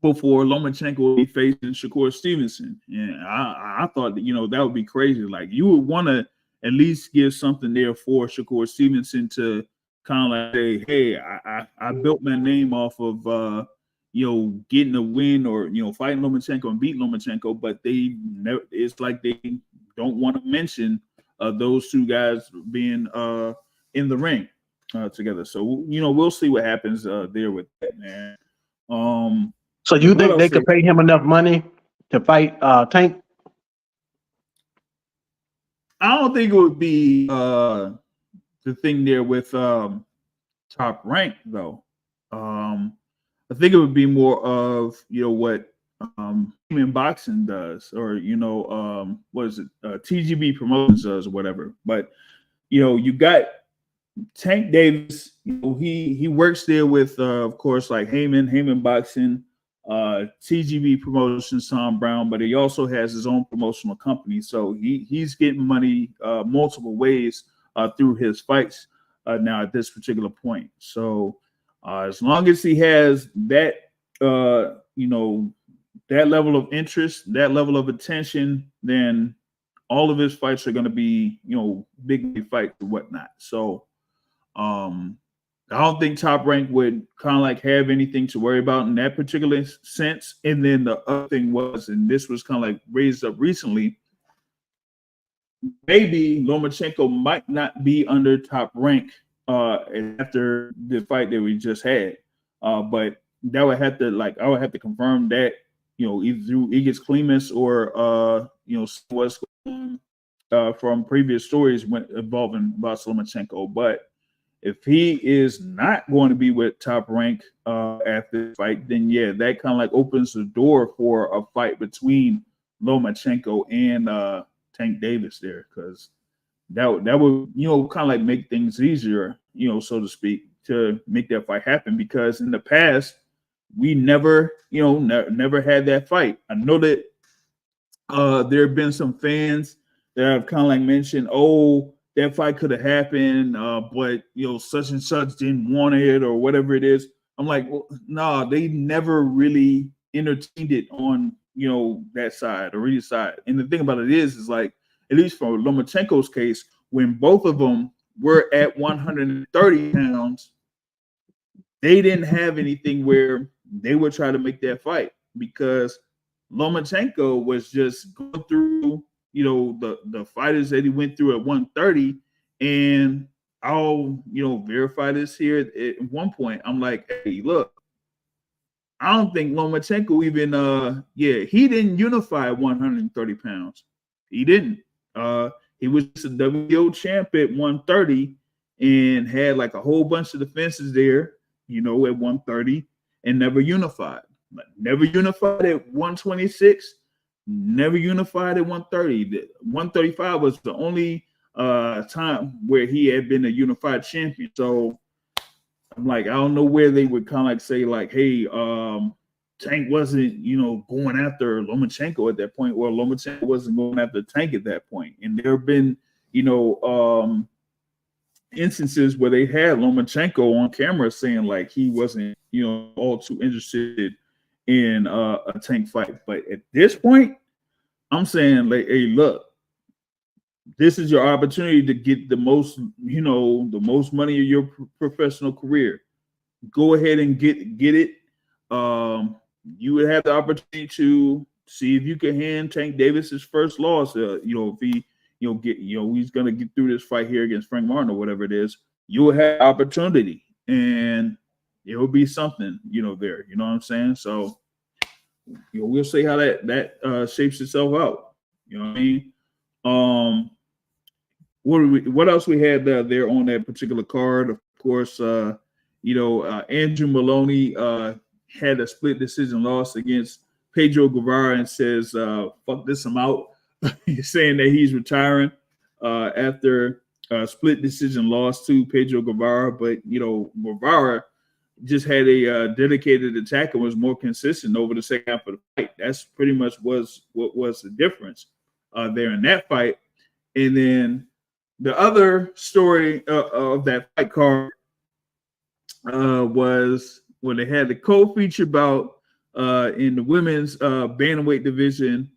before Lomachenko would be facing Shakur Stevenson. And I thought that, that would be crazy. Like, you would want to at least give something there for Shakur Stevenson to kind of like say, hey, I built my name off of getting a win, or fighting Lomachenko and beat Lomachenko, but they never, it's like they don't want to mention those two guys being in the ring together. So we'll see what happens there with that, man. So you think they could pay him enough money to fight Tank? I don't think it would be the thing there with Top Rank, though. I think it would be more of what Chime Boxing does, or what is it, TGB Promotions does, or whatever. But you got Tank Davis. He works there with of course, like Heyman Boxing, TGB Promotions, Tom Brown, but he also has his own promotional company, so he's getting money multiple ways through his fights now at this particular point. So as long as he has that that level of interest, that level of attention, then all of his fights are going to be big fights and whatnot. So I don't think Top Rank would kind of like have anything to worry about in that particular sense. And then the other thing was, and this was kind of like raised up recently, maybe Lomachenko might not be under Top Rank after the fight that we just had. But that would have to, like, I would have to confirm that, either through Egis Klimas or what's going on from previous stories involving Vasyl Lomachenko. But if he is not going to be with Top Rank after the fight, then yeah, that kind of like opens the door for a fight between Lomachenko and Tank Davis there, because that would kind of like make things easier, so to speak, to make that fight happen. Because in the past we never never had that fight. I know that there have been some fans that have kind of like mentioned, oh, that fight could have happened, but such and such didn't want it, or whatever it is. I'm like, well, no, they never really entertained it on that side or either side. And the thing about it is like, at least for Lomachenko's case, when both of them were at 130 pounds, they didn't have anything where they would try to make that fight, because Lomachenko was just going through the fighters that he went through at 130. And I'll verify this here. At one point I'm like, hey, look, I don't think Lomachenko even he didn't unify 130 pounds. He didn't. He was just a WBO champ at 130 and had like a whole bunch of defenses there, at 130, and never unified. Never unified at 126. Never unified at 130. 135 was the only time where he had been a unified champion. So I'm like, I don't know where they would kind of like say like, hey, Tank wasn't, going after Lomachenko at that point, or Lomachenko wasn't going after Tank at that point. And there have been, instances where they had Lomachenko on camera saying like he wasn't, all too interested in a Tank fight. But at this point, I'm saying like, hey, look, this is your opportunity to get the most, the most money of your professional career. Go ahead and get it. You would have the opportunity to see if you can hand Tank Davis his first loss. If he, he's gonna get through this fight here against Frank Martin or whatever it is, you will have opportunity. And it will be something, there. You know what I'm saying? So, we'll see how that shapes itself out. You know what I mean? Um, what else we had there on that particular card? Of course, Andrew Maloney had a split decision loss against Pedro Guevara and says, "Fuck this, I'm out." He's saying that he's retiring after a split decision loss to Pedro Guevara, but Guevara just had a dedicated attack and was more consistent over the second half of the fight. That's pretty much what was the difference there in that fight. And then the other story of that fight card was when they had the co-feature bout in the women's bantamweight division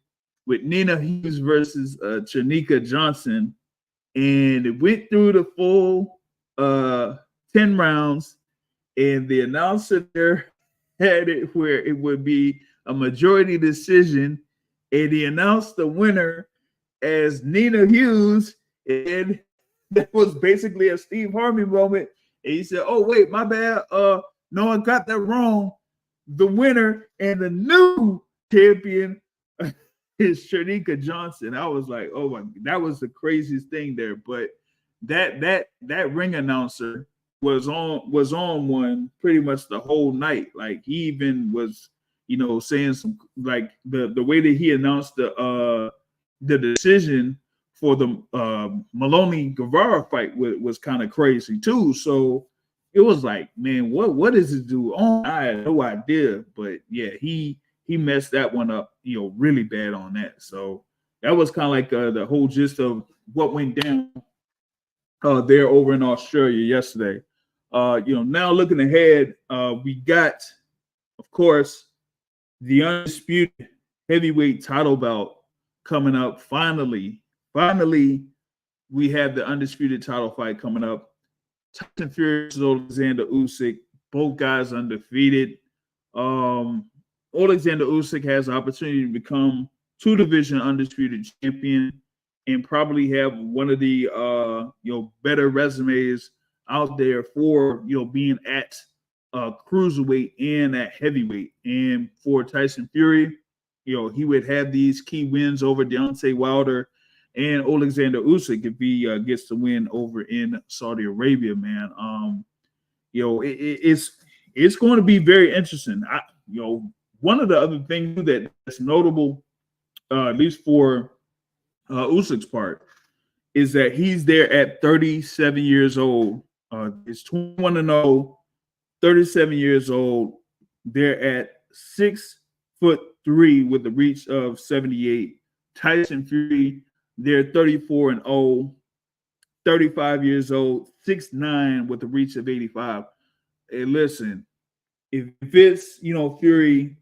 with Nina Hughes versus Chanika Johnson, and it went through the full 10 rounds. And the announcer there had it where it would be a majority decision, and he announced the winner as Nina Hughes, and that was basically a Steve Harvey moment. And he said, "Oh wait, my bad. No, I got that wrong. The winner and the new champion is Chanika Johnson." I was like, "Oh my!" That was the craziest thing there. But that ring announcer was on one pretty much the whole night. Like he even was, saying some like the way that he announced the decision for the Maloney Guevara fight was kind of crazy too. So it was like, man, what is this dude on? I had no idea, but yeah, he messed that one up, really bad on that. So that was kind of like the whole gist of what went down there over in Australia yesterday. Now looking ahead, we got, of course, the undisputed heavyweight title bout coming up. Finally, we have the undisputed title fight coming up. Tyson Fury versus Oleksandr Usyk, both guys undefeated. Oleksandr Usyk has the opportunity to become two-division undisputed champion and probably have one of the better resumes out there for being at cruiserweight and at heavyweight. And for Tyson Fury, he would have these key wins over Deontay Wilder and Oleksandr Usyk if he gets the win over in Saudi Arabia, man. It's going to be very interesting. One of the other things that's notable, at least for Usyk's part, is that he's there at 37 years old. He's 21-0, 37 years old. They're at 6'3" with a reach of 78. Tyson Fury, they're 34-0, 35 years old, 6'9" with a reach of 85. Hey, listen, if it's Fury,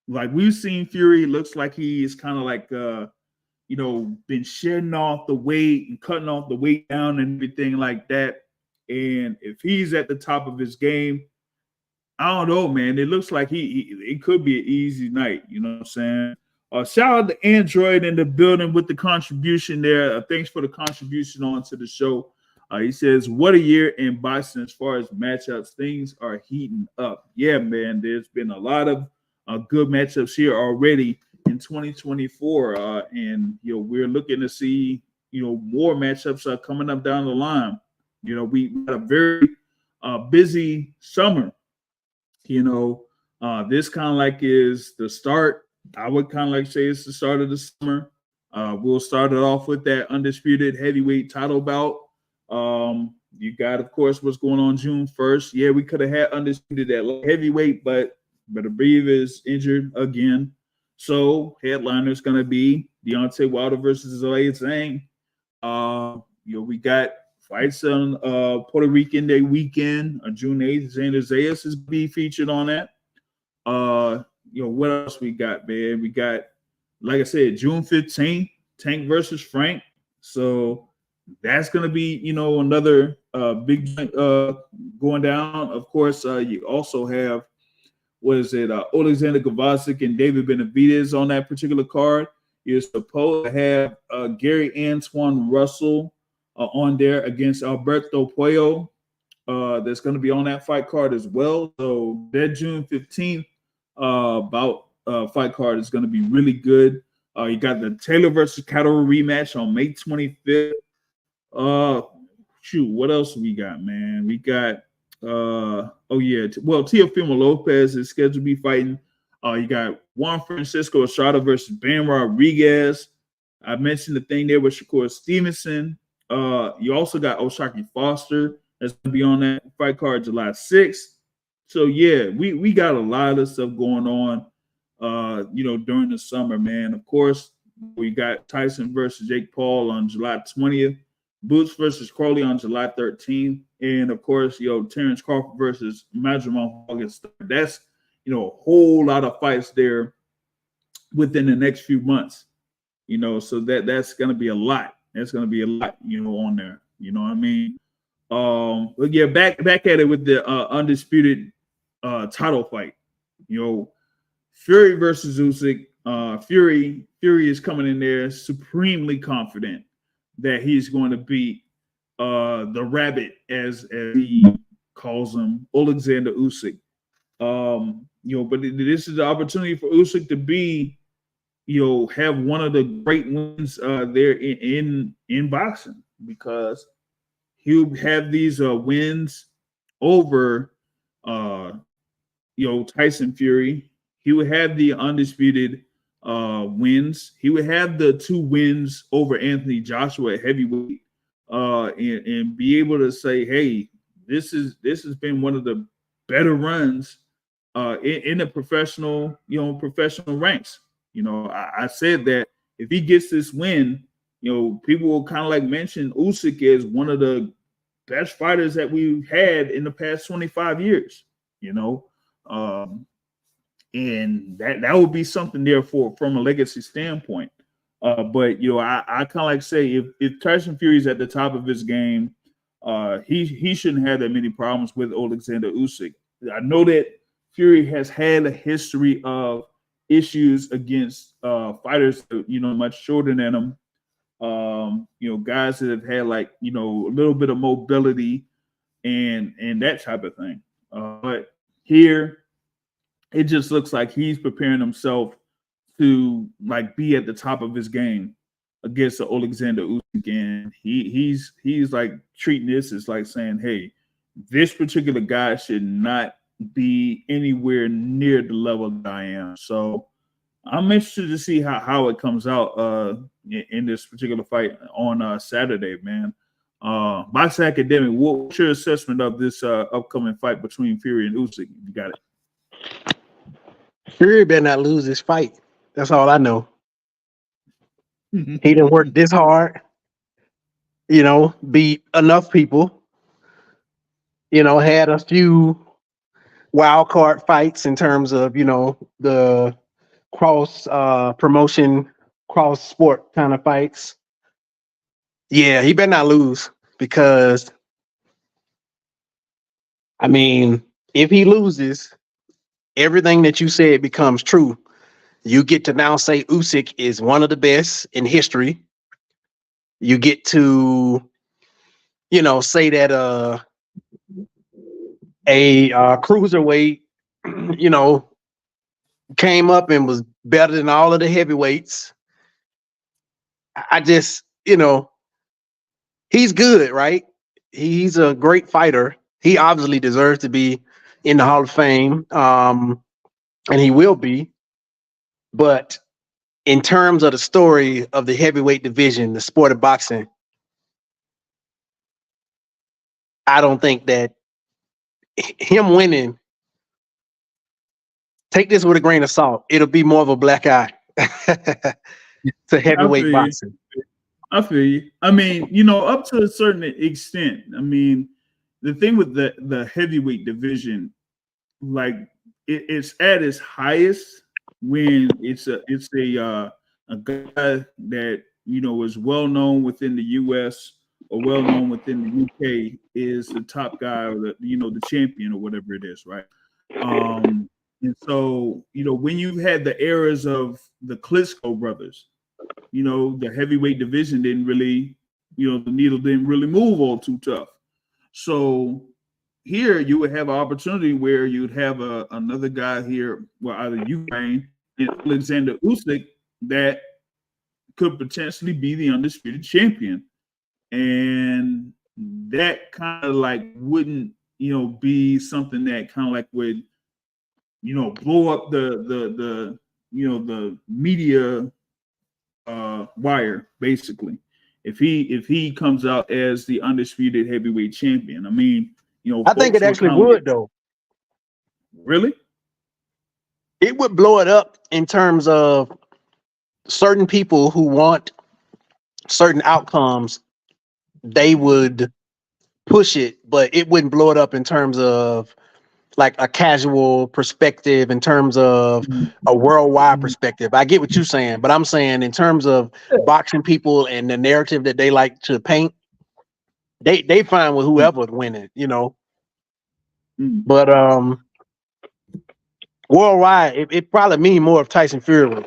like we've seen Fury, looks like he is kind of like been shedding off the weight and cutting off the weight down and everything like that. And if he's at the top of his game, I don't know, man. It looks like it could be an easy night. You know what I'm saying? Shout out to Android in the building with the contribution there. Thanks for the contribution onto the show. He says, "What a year in boxing as far as matchups. Things are heating up." Yeah, man. There's been a lot of good matchups here already in 2024, and we're looking to see more matchups coming up down the line. We got a very busy summer. This kind of like is the start. I would kind of like say it's the start of the summer. We'll start it off with that undisputed heavyweight title bout. You got, of course, what's going on June 1st. Yeah, we could have had undisputed at heavyweight, but Abreu is injured again. So headliner is going to be Deontay Wilder versus Zhilei Zhang. We got fights on Puerto Rican Day weekend on June 8th. Xander Zayas is be featured on that. What else we got, man? We got, like I said, June 15th, Tank versus Frank. So that's going to be, another big going down. Of course, you also have, Oleksandr Kovacic and David Benavidez on that particular card. You're supposed to have Gary Antoine Russell on there against Alberto Puello. that's going to be on that fight card as well. So that June 15th bout fight card is going to be really good. You got the Taylor versus Cattle rematch on May 25th. Shoot, what else we got, man? We got Teofimo Lopez is scheduled to be fighting. You got Juan Francisco Estrada versus Bam Rodriguez. I mentioned the thing there with Shakur Stevenson. You also got O'Shaquie Foster that's going to be on that fight card July 6th. So yeah, we got a lot of stuff going on during the summer, man. Of course, we got Tyson versus Jake Paul on July 20th, Boots versus Crowley on July 13th, and of course, Terrence Crawford versus Madrim on August 3rd. That's a whole lot of fights there within the next few months. So that's gonna be a lot. That's gonna be a lot, on there. You know what I mean? But yeah, back at it with the undisputed title fight. Fury versus Usyk. Fury is coming in there supremely confident that he's going to beat the rabbit, as he calls him, Oleksandr Usyk. But this is the opportunity for Usyk to be, have one of the great wins there in boxing, because he'll have these wins over Tyson Fury. He would have the undisputed wins. He would have the 2 wins over Anthony Joshua at heavyweight, and be able to say, hey, this has been one of the better runs in the professional ranks. I said that if he gets this win, people will kind of like mention Usyk as one of the best fighters that we've had in the past 25 years. And that would be something there from a legacy standpoint. But I kind of like say, if Tyson Fury is at the top of his game, he shouldn't have that many problems with Oleksandr Usyk. I know that Fury has had a history of issues against fighters much shorter than him. Guys that have had a little bit of mobility and that type of thing. But here, it just looks like he's preparing himself to be at the top of his game against the Oleksandr Usyk, and he's like treating this as like saying, hey, this particular guy should not be anywhere near the level that I am. So I'm interested to see how it comes out in this particular fight on Saturday, man. Box Academic, what's your assessment of this upcoming fight between Fury and Usyk? You got it. Fury better not lose this fight. That's all I know. He didn't work this hard, beat enough people, had a few wild card fights in terms of, the cross promotion, cross sport kind of fights. Yeah, he better not lose, because, if he loses, everything that you said becomes true. You get to now say Usyk is one of the best in history. You get to, say that a cruiserweight, came up and was better than all of the heavyweights. I just, he's good, right? He's a great fighter. He obviously deserves to be in the Hall of Fame, and he will be. But in terms of the story of the heavyweight division, the sport of boxing, I don't think that him winning, take this with a grain of salt, it'll be more of a black eye to heavyweight boxing. I feel you. Up to a certain extent. The thing with the heavyweight division, it's at its highest when it's a guy that is well known within the U.S. or well known within the UK is the top guy, or the champion or whatever it is, right? And so when you've had the eras of the Klitschko brothers, the heavyweight division didn't really, the needle didn't really move all too tough. So here you would have an opportunity where you'd have another guy here, well, either Ukraine and Oleksandr Usyk, that could potentially be the undisputed champion. And that kind of like wouldn't, be something that kind of like would, blow up the the media wire, basically. If he comes out as the undisputed heavyweight champion, I mean, I think it actually would, though. Really? It would blow it up in terms of certain people who want certain outcomes. They would push it, but it wouldn't blow it up in terms of like a casual perspective, in terms of a worldwide perspective. I get what you're saying, but I'm saying in terms of boxing people and the narrative that they like to paint, they fine with whoever's winning, But worldwide, it probably mean more of Tyson Fury.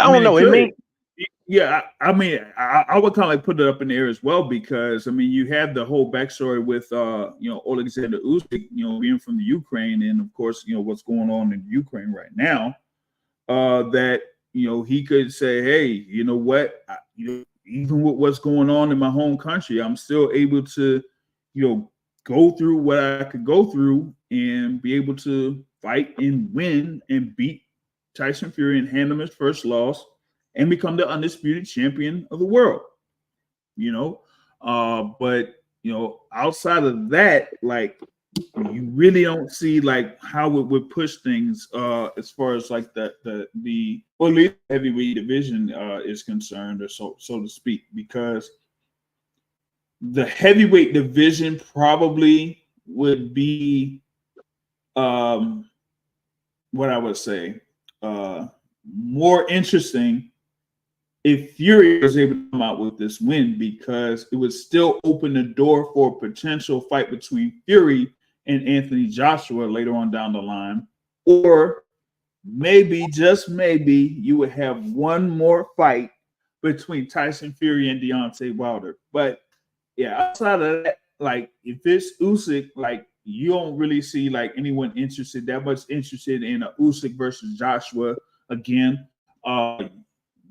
I don't know. It mean, yeah. I mean, I would kind of like put it up in the air as well, because I mean, you have the whole backstory with Oleksandr Usyk, being from the Ukraine, and of course, what's going on in Ukraine right now. That he could say, hey, you know what, even with what's going on in my home country, I'm still able to, go through what I could go through and be able to fight and win and beat Tyson Fury and hand him his first loss and become the undisputed champion of the world. But outside of that, like, you really don't see like how it would push things as far as like the or at least heavyweight division is concerned, or so to speak, because the heavyweight division probably would be what I would say more interesting if Fury was able to come out with this win, because it would still open the door for a potential fight between Fury and Anthony Joshua later on down the line. Or maybe, just maybe, you would have one more fight between Tyson Fury and Deontay Wilder. But yeah, outside of that, like, if it's Usyk, like, you don't really see like anyone that much interested in a Usyk versus Joshua again.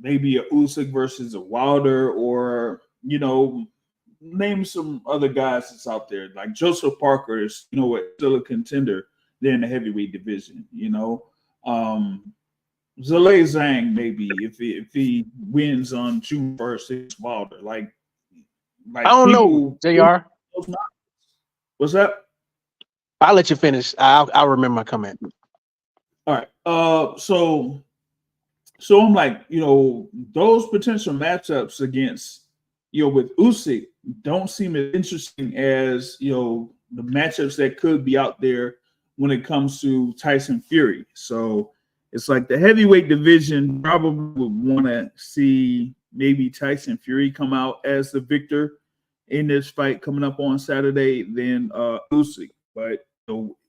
Maybe a Usyk versus a Wilder, or name some other guys that's out there. Like Joseph Parker is, still a contender there in the heavyweight division. Zhale Zhang, maybe if he wins on June 1st against Wilder. Like I don't know, JR. What's that? I'll let you finish. I'll remember my comment. All right. So I'm like, those potential matchups against, with Usyk don't seem as interesting as, the matchups that could be out there when it comes to Tyson Fury. So it's like the heavyweight division probably would want to see maybe Tyson Fury come out as the victor in this fight coming up on Saturday than Usyk. But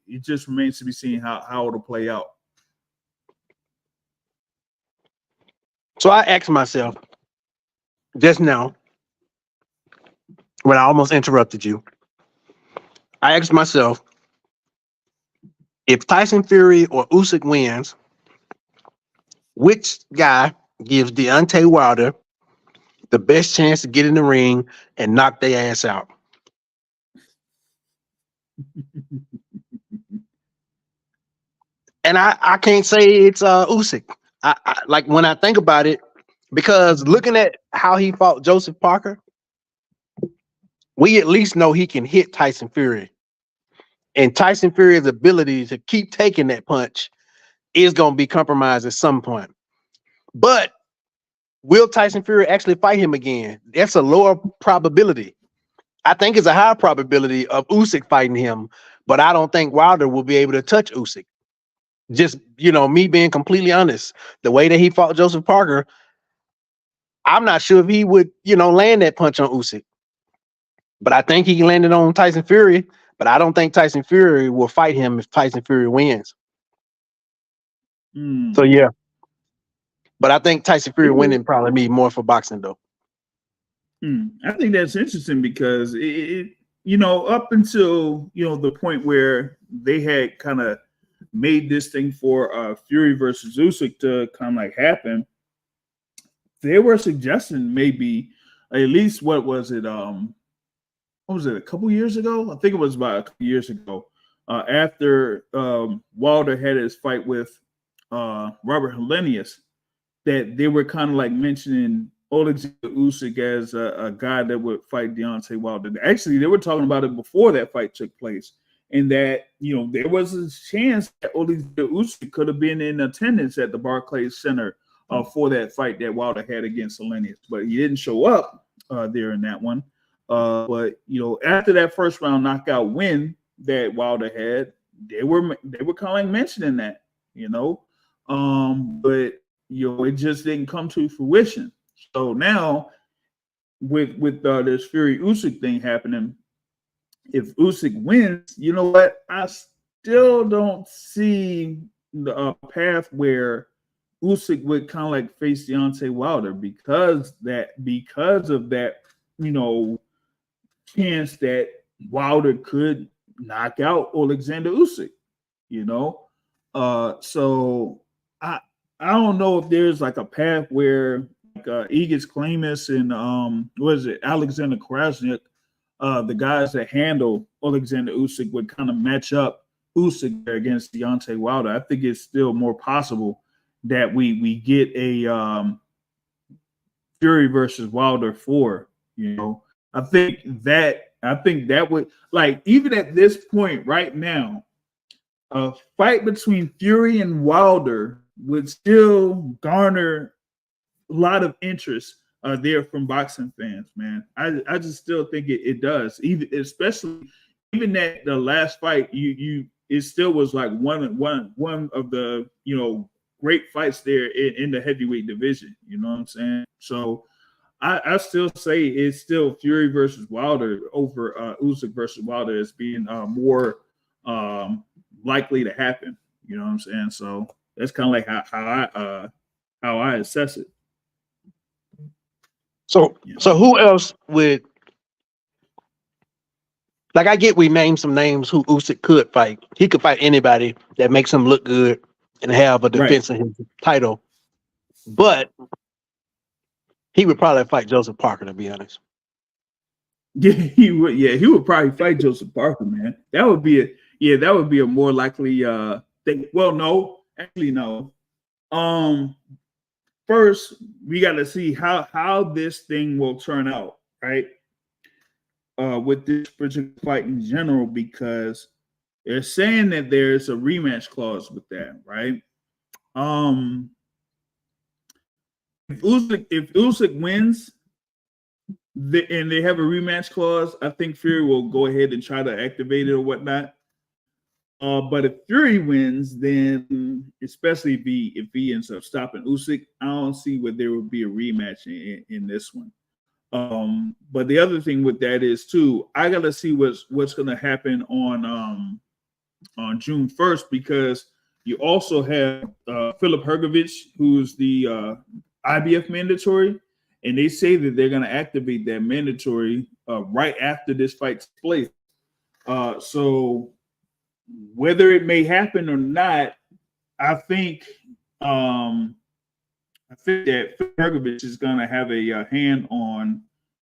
it just remains to be seen how it'll play out. So I asked myself just now, when I almost interrupted you, I asked myself, if Tyson Fury or Usyk wins, which guy gives Deontay Wilder the best chance to get in the ring and knock their ass out? And I can't say it's Usyk. I like, when I think about it, because looking at how he fought Joseph Parker, we at least know he can hit Tyson Fury. And Tyson Fury's ability to keep taking that punch is going to be compromised at some point. But will Tyson Fury actually fight him again? That's a lower probability. I think it's a high probability of Usyk fighting him, but I don't think Wilder will be able to touch Usyk. Just, me being completely honest, the way that he fought Joseph Parker, I'm not sure if he would, land that punch on Usyk. But I think he landed on Tyson Fury, but I don't think Tyson Fury will fight him if Tyson Fury wins. So, yeah. But I think Tyson Fury winning probably be more for boxing, though. I think that's interesting because it up until the point where they had kind of made this thing for Fury versus Usyk to kind of like happen, they were suggesting maybe at least what was it? What was it? A couple years ago? I think it was about a couple years ago. After Wilder had his fight with Robert Helenius, that they were kind of like mentioning Oleksandr Usyk as a guy that would fight Deontay Wilder. Actually, they were talking about it before that fight took place, and that there was a chance that Oleksandr Usyk could have been in attendance at the Barclays Center for that fight that Wilder had against Helenius, but he didn't show up there in that one. But after that first round knockout win that Wilder had, they were kind of like mentioning that, but it just didn't come to fruition. So now with this Fury Usyk thing happening, if Usyk wins, you know what? I still don't see the path where Usyk would kind of like face Deontay Wilder because of that, chance that Wilder could knock out Oleksandr Usyk, So I don't know if there's like a path where Egis Klimas and what is it, Alexander Krasnick, the guys that handle Oleksandr Usyk would kind of match up Usyk against Deontay Wilder. I think it's still more possible that we get a Fury versus Wilder 4. I think that would, like, even at this point right now, a fight between Fury and Wilder would still garner a lot of interest there from boxing fans, man. I just still think it does, especially that the last fight it still was like one of the great fights there in the heavyweight division. You know what I'm saying? So I still say it's still Fury versus Wilder over Usyk versus Wilder as being more likely to happen. You know what I'm saying? So that's kind of like how I assess it. So who else would, like, I get we named some names who Usyk could fight. He could fight anybody that makes him look good and have a defense of his title. But he would probably fight Joseph Parker, to be honest. Yeah, he would. Yeah, he would probably fight Joseph Parker, man. That would be a more likely thing. Well, no, actually, no. First, we got to see how this thing will turn out, right? With this particular fight in general, because they're saying that there's a rematch clause with that, right? If Usyk wins, and they have a rematch clause, I think Fury will go ahead and try to activate it or whatnot. But if Fury wins, then especially if he ends up stopping Usyk, I don't see where there would be a rematch in this one. But the other thing with that is too, I gotta see what's gonna happen on June 1st, because you also have Filip Hrgović, who's the IBF mandatory, and they say that they're gonna activate that mandatory right after this fight takes place. So whether it may happen or not, I think that Hrgović is going to have a hand on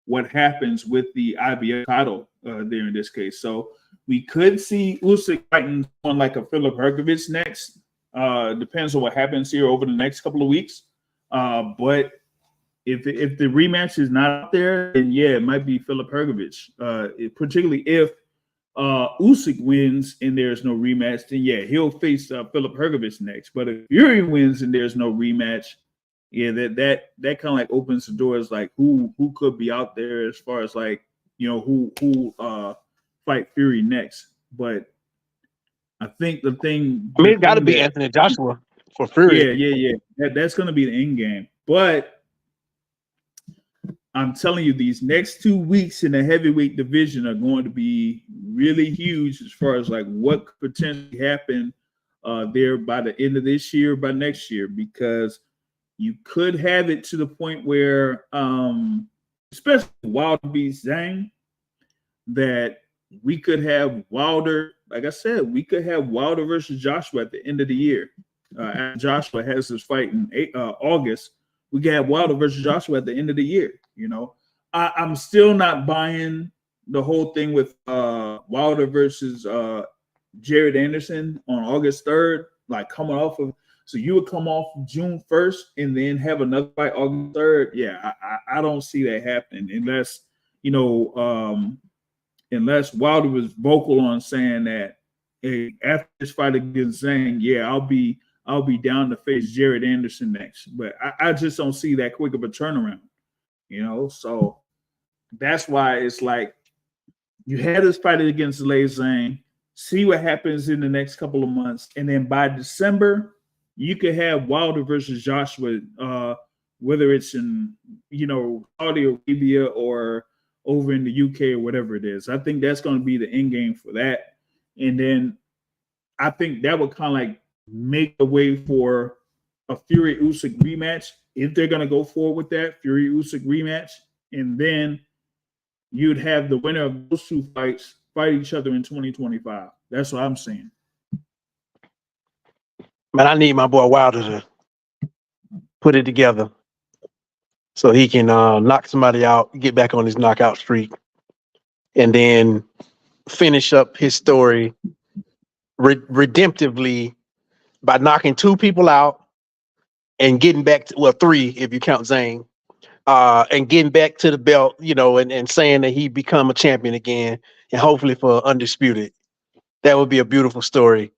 what happens with the IBF title there in this case. So we could see Usyk fighting on like a Filip Hrgović next. Depends on what happens here over the next couple of weeks. But if the rematch is not out there, then yeah, it might be Filip Hrgović. Particularly if Usyk wins and there's no rematch, then yeah, he'll face Filip Hrgović next. But if Fury wins and there's no rematch, yeah, that kind of like opens the doors, like who could be out there as far as like who fight Fury next. But I think the thing, I mean, it got to be Anthony Joshua for Fury. Yeah. That's going to be the end game. But I'm telling you, these next 2 weeks in the heavyweight division are going to be really huge as far as like what could potentially happen there by the end of this year, by next year, because you could have it to the point where, especially Wilder beats Zhang, that we could have Wilder. Like I said, we could have Wilder versus Joshua at the end of the year. After Joshua has his fight in August, we could have Wilder versus Joshua at the end of the year. You know, I'm still not buying the whole thing with Wilder versus Jared Anderson on August 3rd, like coming off of. So you would come off June 1st and then have another fight August 3rd. Yeah, I don't see that happening unless, you know, unless Wilder was vocal on saying that, hey, after this fight against Zhang, yeah, I'll be down to face Jared Anderson next. But I just don't see that quick of a turnaround, you know. So that's why it's like you had this fight against Lei Zhang, see what happens in the next couple of months, and then by December, you could have Wilder versus Joshua, whether it's in, you know, Saudi Arabia or over in the UK or whatever it is. I think that's going to be the end game for that. And then I think that would kind of like make the way for a Fury Usyk rematch if they're going to go forward with that Fury Usyk rematch. And then you'd have the winner of those two fights fight each other in 2025. That's what I'm saying. Man, I need my boy Wilder to put it together so he can knock somebody out, get back on his knockout streak, and then finish up his story redemptively by knocking two people out and getting back to, well, three if you count Zhang, and getting back to the belt, you know, and saying that he become a champion again, and hopefully for undisputed. That would be a beautiful story,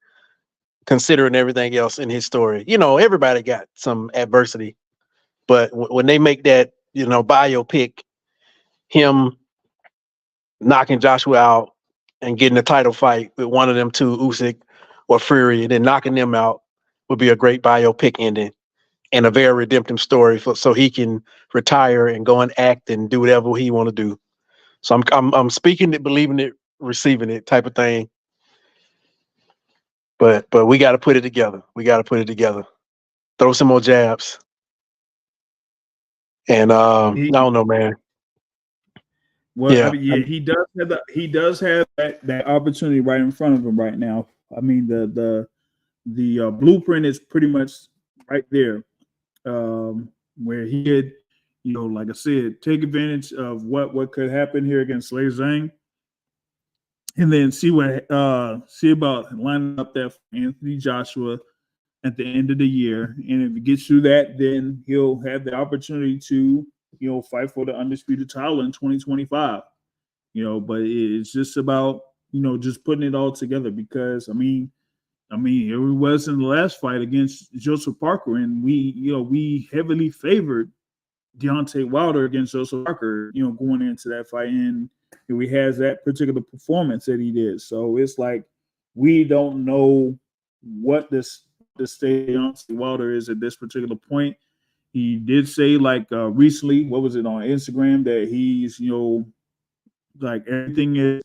considering everything else in his story. You know, everybody got some adversity, but when they make that, you know, biopic, him knocking Joshua out and getting a title fight with one of them two, Usyk or Fury, and then knocking them out would be a great biopic ending and a very redemptive story so he can retire and go and act and do whatever he want to do. So I'm speaking it, believing it, receiving it type of thing. But we got to put it together. We got to put it together. Throw some more jabs. And I don't know, man. Well, yeah, I mean, yeah, he does have that opportunity right in front of him right now. I mean, the blueprint is pretty much right there, where he could, you know, like I said, take advantage of what could happen here against Lei Zhang, and then see about lining up that for Anthony Joshua at the end of the year. And if he gets through that, then he'll have the opportunity to, you know, fight for the undisputed title in 2025. You know, but it's just about, you know, just putting it all together, because I mean, here we was in the last fight against Joseph Parker, and we heavily favored Deontay Wilder against Joseph Parker, you know, going into that fight, and he has that particular performance that he did. So it's like we don't know what the state of Deontay Wilder is at this particular point. He did say, like, recently, what was it, on Instagram, that he's, you know, like everything is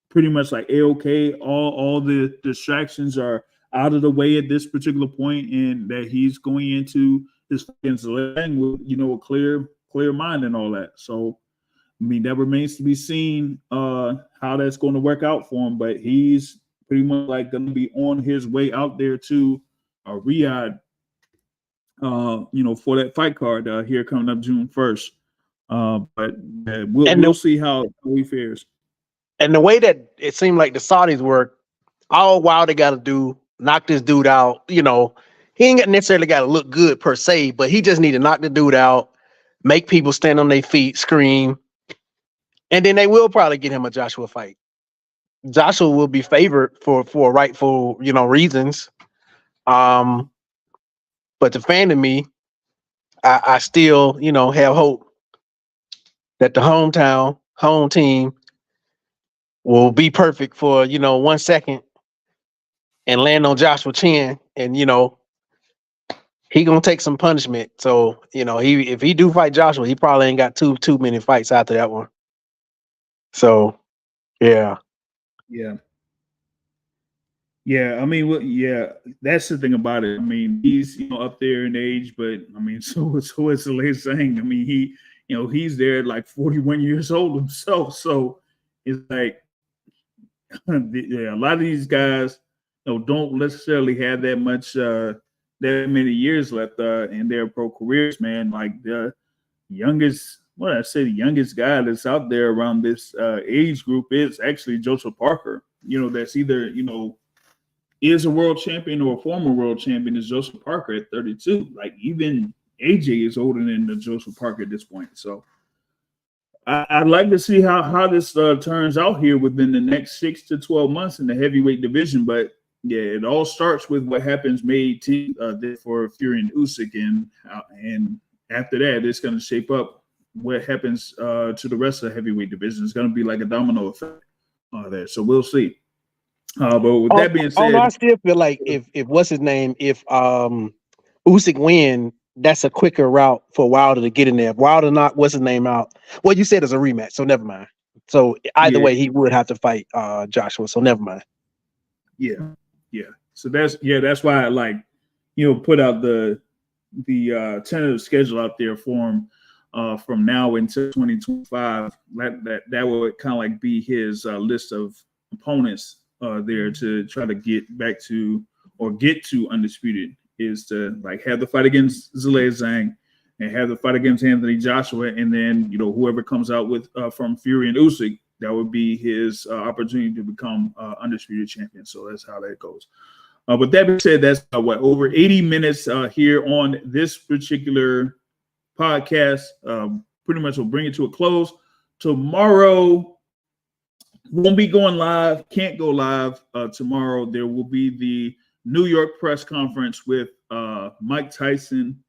pretty much like A-okay. All the distractions are out of the way at this particular point, and that he's going into his against Lang with, you know, a clear mind and all that. So I mean, that remains to be seen how that's going to work out for him. But he's pretty much like going to be on his way out there to Riyadh, you know, for that fight card here coming up June 1st. But we'll see how he fares. And the way that it seemed like the Saudis work, all Wilder got to do, knock this dude out. You know, he ain't necessarily got to look good per se, but he just need to knock the dude out, make people stand on their feet, scream, and then they will probably get him a Joshua fight. Joshua will be favored for rightful, you know, reasons. But the fan of me, I still, you know, have hope that the home team will be perfect for, you know, 1 second and land on Joshua chin, and, you know, he gonna take some punishment. So, you know, if he do fight Joshua, he probably ain't got too many fights after that one. So, yeah. I mean, yeah, that's the thing about it. I mean, he's, you know, up there in age, but I mean, so is the late saying. I mean, he's there at like 41 years old himself. So it's like, Yeah, a lot of these guys, don't necessarily have that much, that many years left in their pro careers, man. Like the youngest, well, I say the youngest guy that's out there around this age group is actually Joseph Parker. That's either is a world champion or a former world champion is Joseph Parker at 32. Like even AJ is older than the Joseph Parker at this point. So I'd like to see how this turns out here within the next 6 to 12 months in the heavyweight division. But yeah, it all starts with what happens May 18th for Fury and Usyk, and after that, it's going to shape up what happens to the rest of the heavyweight division. It's going to be like a domino effect there. So we'll see. But with that being said, I still feel like if what's his name, if Usyk win, that's a quicker route for Wilder to get in there. If Wilder knock what's his name out, well, you said it's a rematch, so never mind. So either way, he would have to fight Joshua. So never mind. Yeah. So that's why I put out the tentative schedule out there for him from now until 2025. That would kind of like be his list of opponents there to try to get back to or get to undisputed, is to have the fight against Zhilei Zhang and have the fight against Anthony Joshua, and then whoever comes out with from Fury and Usyk, that would be his opportunity to become undisputed champion. So that's how that goes. But that being said, that's over 80 minutes here on this particular podcast. Pretty much will bring it to a close. Tomorrow won't be going live. Can't go live tomorrow. There will be the New York press conference with Mike Tyson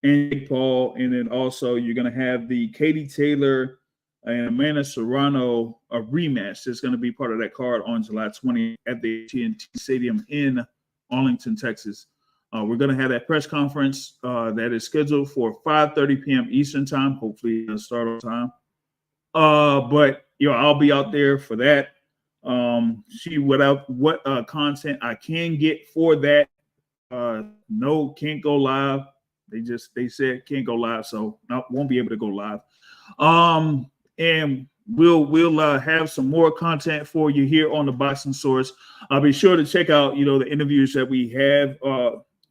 and Jake Paul, and then also you're going to have the Katie Taylor and Amanda Serrano a rematch. That's going to be part of that card on July 20th at the AT&T Stadium in Arlington, Texas. We're going to have that press conference that is scheduled for 5:30 p.m. Eastern time. Hopefully it'll start on time. But I'll be out there for that. See what content I can get for that. No, can't go live. They said can't go live, so won't be able to go live. And we'll have some more content for you here on the Boxing Source. I'll be sure to check out the interviews that we have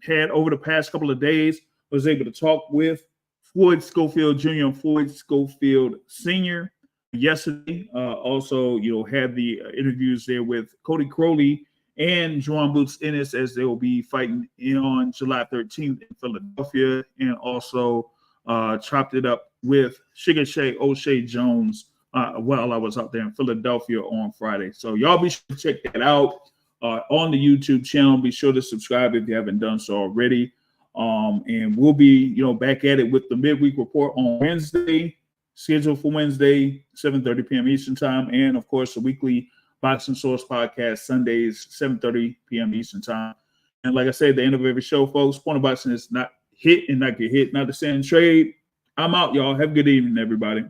had over the past couple of days. I was able to talk with Floyd Schofield Jr. and Floyd Schofield Sr. yesterday. Also, had the interviews there with Cody Crowley and Juan Boots Ennis, as they will be fighting on July 13th in Philadelphia, and also chopped it up with Sugar Shay O'Shea Jones while I was out there in Philadelphia on Friday. So y'all be sure to check that out on the YouTube channel. Be sure to subscribe if you haven't done so already. And we'll be back at it with the midweek report on Wednesday, scheduled for Wednesday, 7:30 p.m. Eastern time, and of course the weekly Boxing Source podcast Sundays, 7:30 p.m. Eastern time. And like I said, at the end of every show, folks, point of boxing is not hit and not get hit, not the same trade. I'm out, y'all. Have a good evening, everybody.